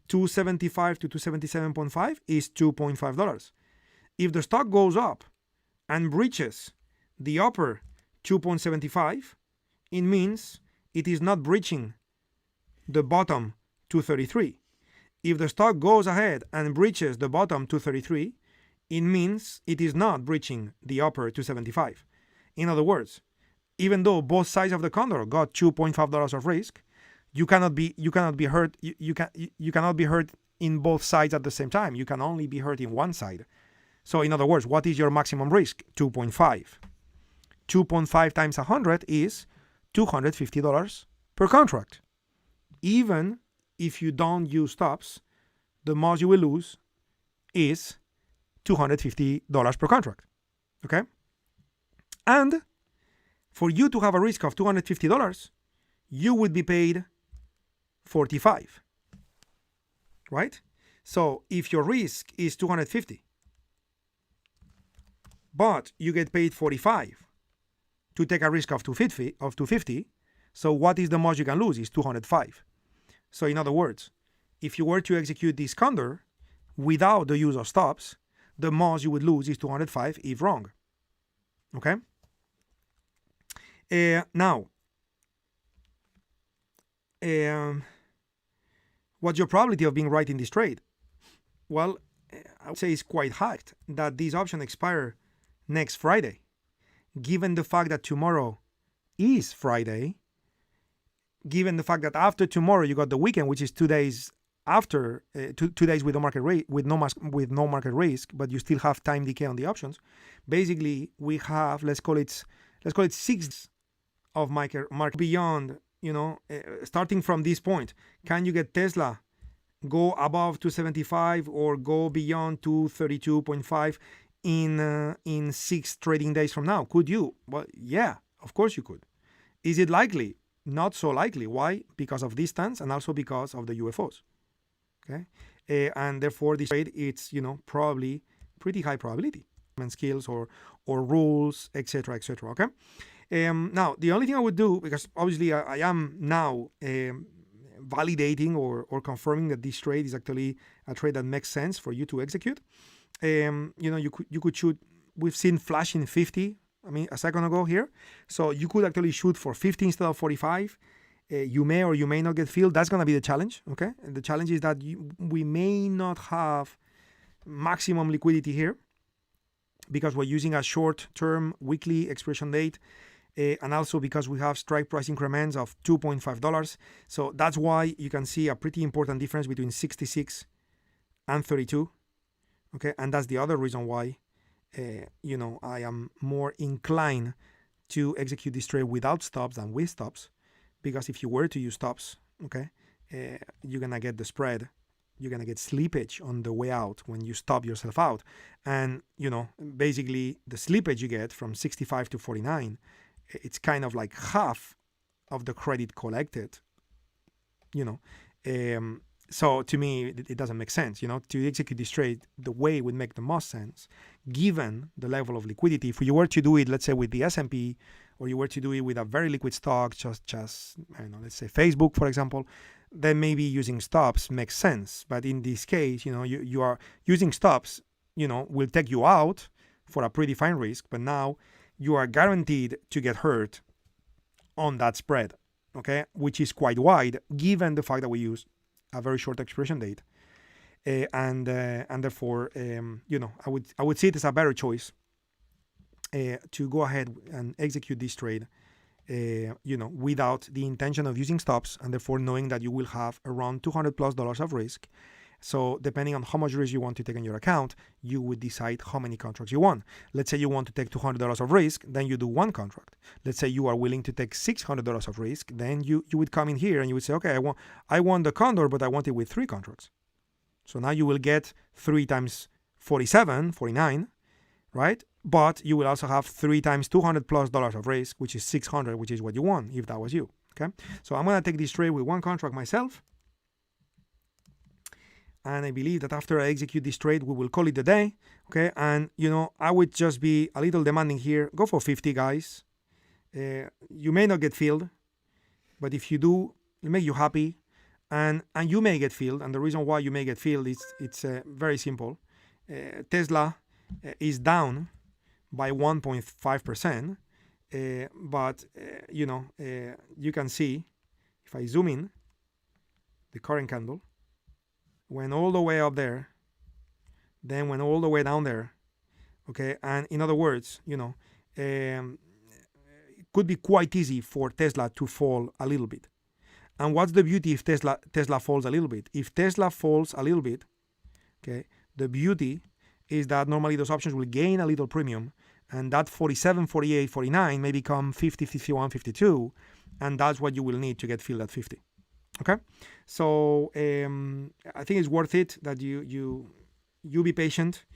275 to 277.5 is $2.5. If the stock goes up and breaches the upper 2.75, it means it is not breaching the bottom 233. If the stock goes ahead and breaches the bottom 233, it means it is not breaching the upper 275. In other words, even though both sides of the condor got $2.5 of risk, you cannot be hurt. You cannot be hurt in both sides at the same time. You can only be hurt in one side. So in other words, what is your maximum risk? 2.5. 2.5 times 100 is $250 per contract. Even if you don't use stops, the most you will lose is $250 per contract. Okay? And for you to have a risk of $250, you would be paid $45. Right? So if your risk is $250, but you get paid $45 to take a risk of $250, so what is the most you can lose is $205. So in other words, if you were to execute this condor without the use of stops, the most you would lose is $205 if wrong. Okay? Now, what's your probability of being right in this trade? Well, I would say it's quite high that this option expire next Friday. Given the fact that tomorrow is Friday, given the fact that after tomorrow you got the weekend, which is 2 days after, 2 days with no market rate, with no market risk, but you still have time decay on the options. Basically, we have let's call it 6 of market beyond. Starting from this point, can you get Tesla go above 275 or go beyond 232.5 in 6 trading days from now? Could you? Well, yeah, of course you could. Is it likely? Not so likely. Why? Because of distance and also because of the UFOs. Okay, and therefore this trade, it's probably pretty high probability. Skills or rules, etc., etc. Okay. Now the only thing I would do, because obviously I am now validating or confirming that this trade is actually a trade that makes sense for you to execute. You could shoot. We've seen flashing 50. A second ago here. So you could actually shoot for 50 instead of 45. You may or you may not get filled. That's going to be the challenge. Okay. And the challenge is that we may not have maximum liquidity here because we're using a short-term weekly expiration date. And also because we have strike price increments of $2.5. So that's why you can see a pretty important difference between 66 and 32. Okay. And that's the other reason why I am more inclined to execute this trade without stops than with stops, because if you were to use stops, okay, you're gonna get the spread, you're gonna get slippage on the way out when you stop yourself out, and basically the slippage you get from 65 to 49, it's kind of like half of the credit collected, So to me, it doesn't make sense, to execute this trade the way it would make the most sense, given the level of liquidity. If you were to do it, let's say with the S&P, or you were to do it with a very liquid stock, just let's say Facebook, for example, then maybe using stops makes sense. But in this case, you are using stops, will take you out for a pretty fine risk. But now you are guaranteed to get hurt on that spread, okay, which is quite wide given the fact that we use a very short expiration date, and therefore, I would see it as a better choice to go ahead and execute this trade, without the intention of using stops, and therefore knowing that you will have around $200+ of risk. So depending on how much risk you want to take on your account, you would decide how many contracts you want. Let's say you want to take $200 of risk, then you do one contract. Let's say you are willing to take $600 of risk, then you would come in here and you would say, okay, I want the condor, but I want it with 3 contracts. So now you will get 3 times 47, 49, right? But you will also have 3 times $200+ of risk, which is 600, which is what you want if that was you. Okay. So I'm going to take this trade with 1 contract myself. And I believe that after I execute this trade, we will call it a day. Okay. And, I would just be a little demanding here. Go for 50, guys. You may not get filled, but if you do, it'll make you happy. And you may get filled. And the reason why you may get filled is it's very simple. Tesla is down by 1.5%. But, you can see, if I zoom in, the current candle went all the way up there, then went all the way down there. Okay. And in other words, it could be quite easy for Tesla to fall a little bit. And what's the beauty if Tesla falls a little bit? If Tesla falls a little bit, okay, the beauty is that normally those options will gain a little premium, and that 47, 48, 49 may become 50, 51, 52, and that's what you will need to get filled at 50. Okay, so I think it's worth it that you be patient,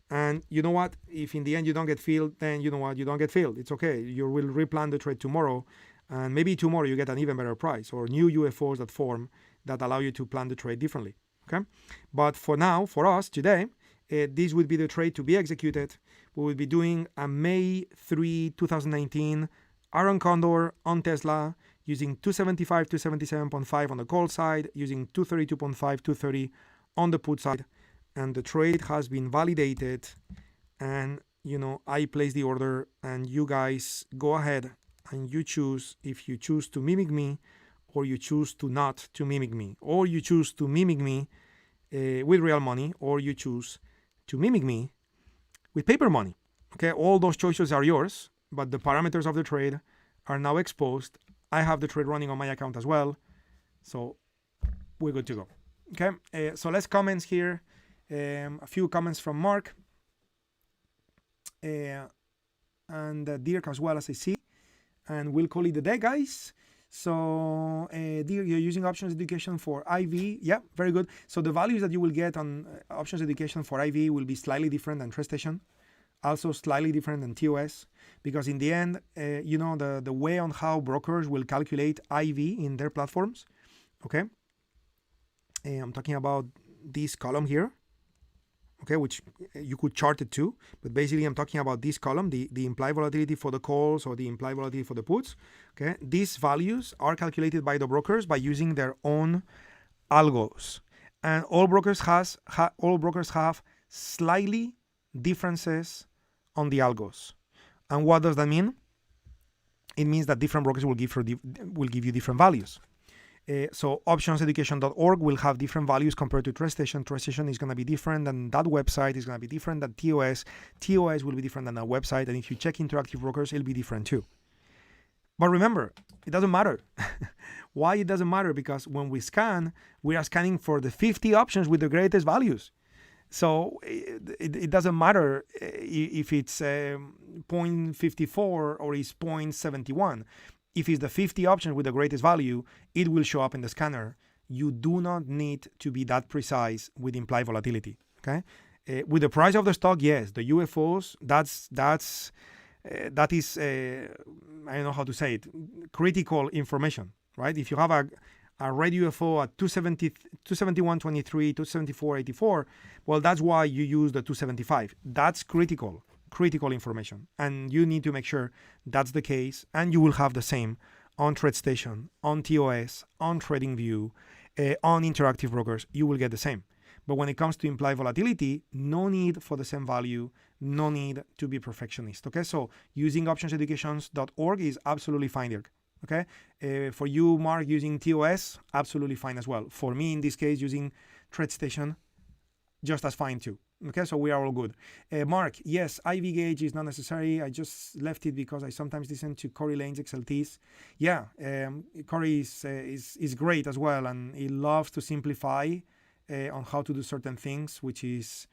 and you know what? If in the end you don't get filled, then you know what? You don't get filled. It's okay. You will replan the trade tomorrow, and maybe tomorrow you get an even better price or new UFOs that form that allow you to plan the trade differently. Okay, but for now, for us today, this would be the trade to be executed. We will be doing a May 3, 2019 Iron Condor on Tesla, using 275, 277.5 on the call side, using 232.5, 230 on the put side. And the trade has been validated. And, I place the order, and you guys go ahead and you choose if you choose to mimic me, or you choose to not to mimic me, or you choose to mimic me with real money, or you choose to mimic me with paper money. Okay, all those choices are yours, but the parameters of the trade are now exposed. I have the trade running on my account as well, so we're good to go. Okay, so let's comments here. A few comments from Mark and Dirk as well, as I see, and we'll call it a day, guys. So Dirk, you're using options education for IV. Yeah, very good. So the values that you will get on options education for IV will be slightly different than TradeStation, also slightly different than TOS, because in the end, the way on how brokers will calculate IV in their platforms, okay? I'm talking about this column here, okay, which you could chart it too, but basically I'm talking about this column, the implied volatility for the calls or the implied volatility for the puts, okay? These values are calculated by the brokers by using their own algos, and all brokers have slightly differences on the algos. And what does that mean? It means that different brokers will give you different values. So optionseducation.org will have different values compared to TradeStation. TradeStation is going to be different than that website, is going to be different than TOS. TOS will be different than that website. And if you check Interactive Brokers, it'll be different too. But remember, it doesn't matter. Why it doesn't matter? Because when we scan, we are scanning for the 50 options with the greatest values. So it doesn't matter if it's 0.54 or it's 0.71. If it's the 50 option with the greatest value, it will show up in the scanner. You do not need to be that precise with implied volatility. Okay, with the price of the stock, yes, the UFOs. That is I don't know how to say it. Critical information, right? If you have a red UFO at 271.23, 274.84, well, that's why you use the 275. That's critical information, and you need to make sure that's the case, and you will have the same on TradeStation, on TOS, on TradingView, on Interactive Brokers. You will get the same. But when it comes to implied volatility, no need for the same value, no need to be perfectionist. Okay, so using optionseducations.org is absolutely fine here. Okay, for you, Mark, using TOS, absolutely fine as well. For me, in this case, using TradeStation, just as fine too. Okay, so we are all good. Mark, yes, IV gauge is not necessary. I just left it because I sometimes listen to Corey Lane's XLTs. Yeah, Corey is great as well, and he loves to simplify on how to do certain things, which is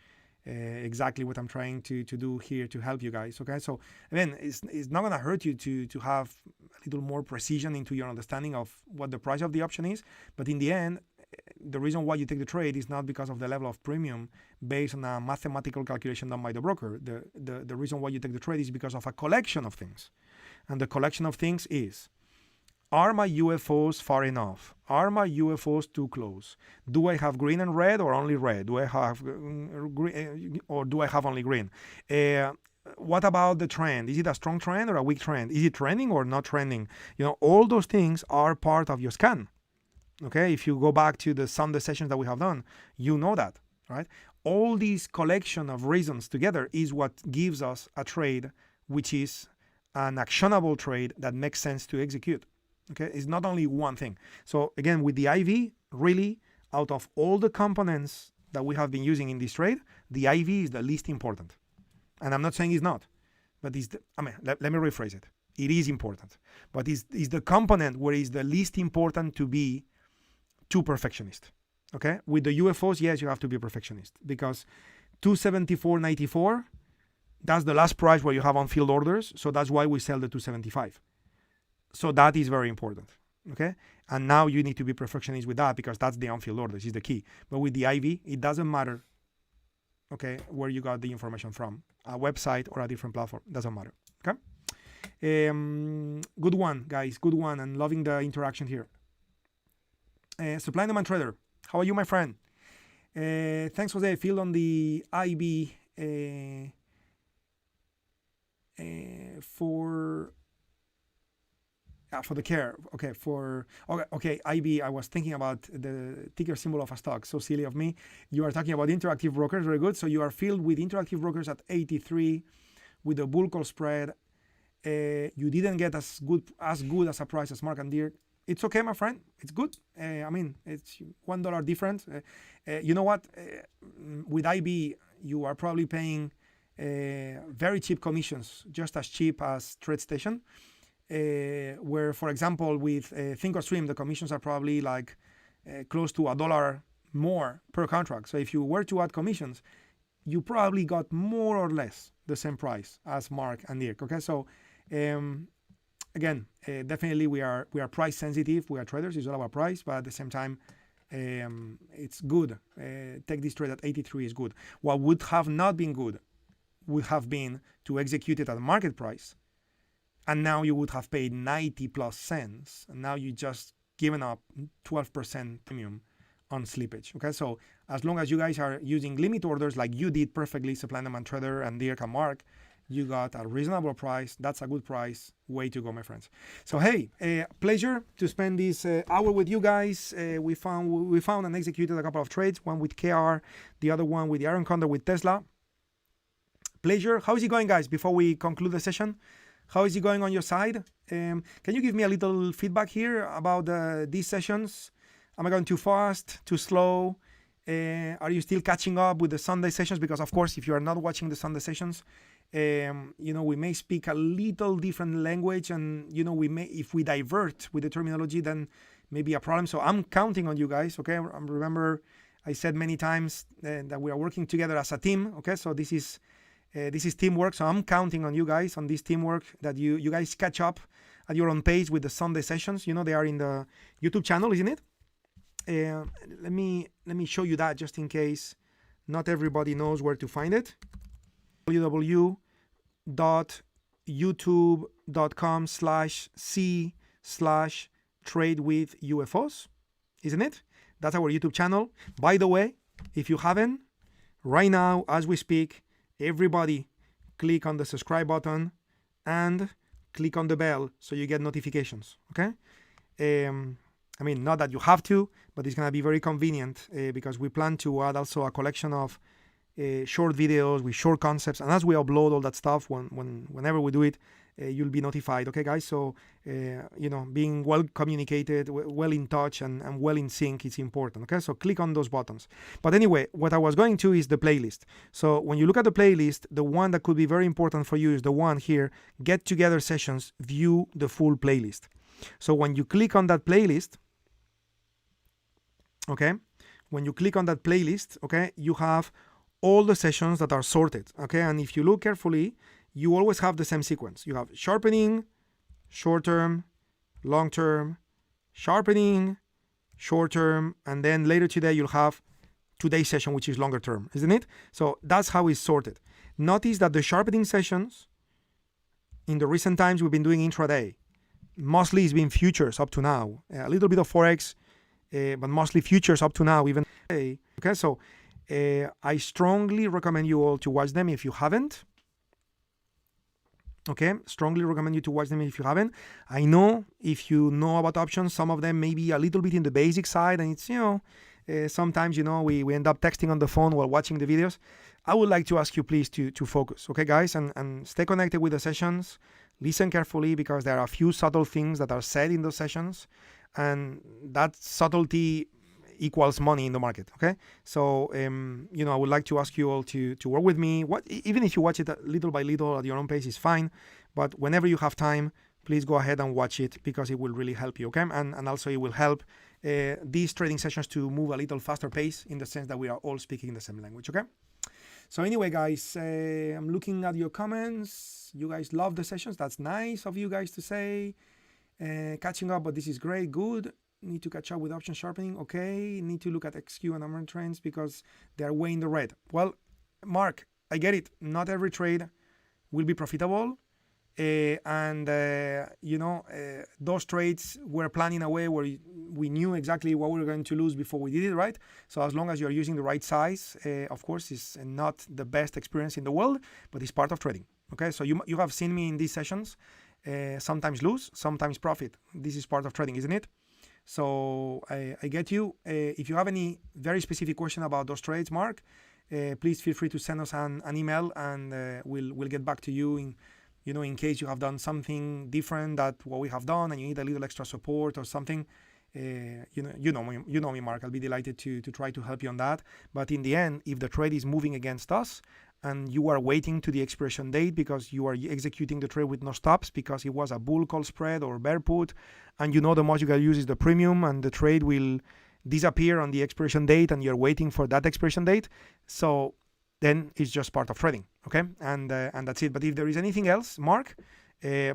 exactly what I'm trying to do here to help you guys. Okay, so again, it's not gonna hurt you to have a little more precision into your understanding of what the price of the option is, but in the end, the reason why you take the trade is not because of the level of premium based on a mathematical calculation done by the broker. The reason why you take the trade is because of a collection of things, and the collection of things is: are my UFOs far enough? Are my UFOs too close? Do I have green and red, or only red? Do I have green, or do I have only green? What about the trend? Is it a strong trend or a weak trend? Is it trending or not trending? You know, all those things are part of your scan. Okay, if you go back to the Sunday sessions that we have done, you know that, right? All these collection of reasons together is what gives us a trade, which is an actionable trade that makes sense to execute. Okay, it's not only one thing. So again, with the IV, really, out of all the components that we have been using in this trade, the IV is the least important. And I'm not saying it's not, but let me rephrase it. It is important, but it's the component where it's the least important to be too perfectionist. Okay, with the UFOs, yes, you have to be a perfectionist, because 274.94, that's the last price where you have on field orders, so that's why we sell the 275. So that is very important. Okay, and now you need to be perfectionist with that, because that's the on-field orders is the key. But with the IV, it doesn't matter, okay, where you got the information from, a website or a different platform, doesn't matter. Okay, good one, guys, good one, and loving the interaction here. Supply and demand trader, how are you, my friend? Thanks, Jose. Field on the IB for the care. Okay, IB. I was thinking about the ticker symbol of a stock. So silly of me. You are talking about interactive brokers. Very good. So you are filled with interactive brokers at 83 with a bull call spread. You didn't get as good as a price as Mark and Dirk. It's okay, my friend. It's good. I mean, it's $1 difference. You know what? With IB, you are probably paying very cheap commissions, just as cheap as TradeStation. Where, for example, with Thinkorswim, the commissions are probably like close to $1 more per contract. So if you were to add commissions, you probably got more or less the same price as Mark and Dirk. Okay, so again, definitely we are price sensitive. We are traders. It's all about price, but at the same time, it's good. Take this trade at 83 is good. What would have not been good would have been to execute it at market price, and now you would have paid 90 plus cents, and now you just given up 12% premium on slippage. Okay, so as long as you guys are using limit orders like you did perfectly, Supply and Demand Trader and Dirk and Mark, you got a reasonable price. That's a good price. Way to go, my friends. So hey, pleasure to spend this hour with you guys. We found and executed a couple of trades, one with KR, the other one with the Iron Condor with Tesla. Pleasure. How is it going, guys? Before we conclude the session, how is it going on your side? Can you give me a little feedback here about these sessions? Am I going too fast, too slow? Are you still catching up with the Sunday sessions? Because of course, if you are not watching the Sunday sessions, we may speak a little different language, and if we divert with the terminology, then maybe a problem. So I'm counting on you guys. Okay, remember I said many times that we are working together as a team. Okay, so this is teamwork. So I'm counting on you guys, on this teamwork, that you guys catch up at your own pace with the Sunday sessions. They are in the YouTube channel, isn't it? Let me show you that just in case not everybody knows where to find it. www.youtube.com/c/tradewithufos, isn't it? That's our YouTube channel. By the way, if you haven't, right now as we speak, everybody click on the subscribe button and click on the bell so you get notifications. Okay, I mean, not that you have to, but it's going to be very convenient because we plan to add also a collection of short videos with short concepts. And as we upload all that stuff, whenever we do it, you'll be notified. Okay, guys? So, being well communicated, well in touch, and well in sync is important. Okay, so click on those buttons. But anyway, what I was going to is the playlist. So when you look at the playlist, the one that could be very important for you is the one here, Get Together Sessions, View the Full Playlist. So when you click on that playlist, okay, you have all the sessions that are sorted, okay? And if you look carefully, you always have the same sequence. You have sharpening, short-term, long-term, sharpening, short-term, and then later today you'll have today's session, which is longer term, isn't it? So that's how it's sorted. Notice that the sharpening sessions, in the recent times we've been doing intraday. Mostly it's been futures up to now. A little bit of Forex, but mostly futures up to now, even. Okay, so I strongly recommend you all to watch them if you haven't. Okay, strongly recommend you to watch them if you haven't. I know if you know about options, some of them may be a little bit in the basic side, and it's, sometimes, we end up texting on the phone while watching the videos. I would like to ask you please to focus, okay, guys, and stay connected with the sessions. Listen carefully because there are a few subtle things that are said in those sessions, and that subtlety equals money in the market. Okay, so I would like to ask you all to work with me. Even if you watch it little by little at your own pace is fine, but whenever you have time, please go ahead and watch it because it will really help you. Okay, and also it will help these trading sessions to move a little faster pace in the sense that we are all speaking the same language. Okay. So anyway, guys, I'm looking at your comments. You guys love the sessions. That's nice of you guys to say. Catching up, but this is great. Good. Need to catch up with option sharpening. Okay. Need to look at XQ and number trends because they're way in the red. Well, Mark, I get it. Not every trade will be profitable. Those trades were planned in a way where we knew exactly what we were going to lose before we did it, right? So as long as you're using the right size, of course, it's not the best experience in the world, but it's part of trading. Okay, so you have seen me in these sessions, sometimes lose, sometimes profit. This is part of trading, isn't it? So I get you. If you have any very specific question about those trades, Mark, please feel free to send us an email, and we'll get back to you in case you have done something different that what we have done and you need a little extra support or something. You know me, Mark. I'll be delighted to try to help you on that. But in the end, if the trade is moving against us and you are waiting to the expiration date because you are executing the trade with no stops because it was a bull call spread or bear put, and the most you can use is the premium, and the trade will disappear on the expiration date, and you're waiting for that expiration date, so then it's just part of trading. Okay, and that's it. But if there is anything else, Mark,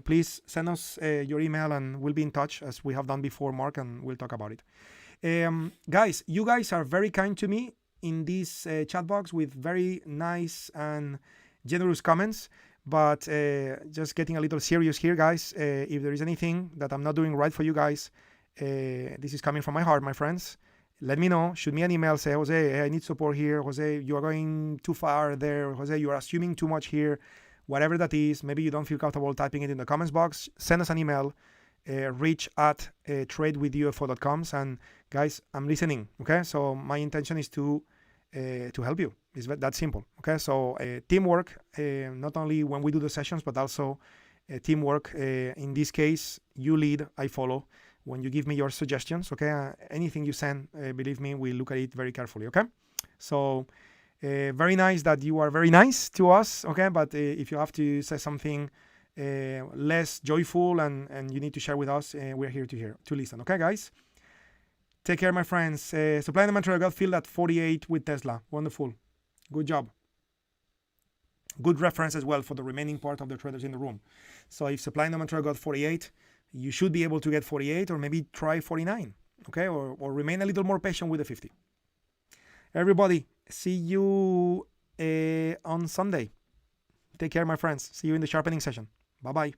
please send us your email and we'll be in touch as we have done before, Mark, and we'll talk about it. Guys, you guys are very kind to me in this chat box with very nice and generous comments, but just getting a little serious here, guys. If there is anything that I'm not doing right for you guys, this is coming from my heart, my friends. Let me know. Shoot me an email. Say, Jose, I need support here. Jose, you are going too far there. Jose, you are assuming too much here. Whatever that is, maybe you don't feel comfortable typing it in the comments box. Send us an email, reach@tradewithufo.com. And guys, I'm listening. Okay, so my intention is to help you. It's that simple. Okay, so teamwork, not only when we do the sessions, but also teamwork. In this case, you lead, I follow. When you give me your suggestions, okay, anything you send, believe me, we look at it very carefully, okay? So, very nice that you are very nice to us, okay? But if you have to say something less joyful and you need to share with us, we're here to listen, okay, guys? Take care, my friends. Supply and demand trader got filled at 48 with Tesla. Wonderful. Good job. Good reference as well for the remaining part of the traders in the room. So if supply and demand trader got 48, you should be able to get 48 or maybe try 49, okay? Or remain a little more patient with the 50. Everybody, see you on Sunday. Take care, my friends. See you in the sharpening session. Bye-bye.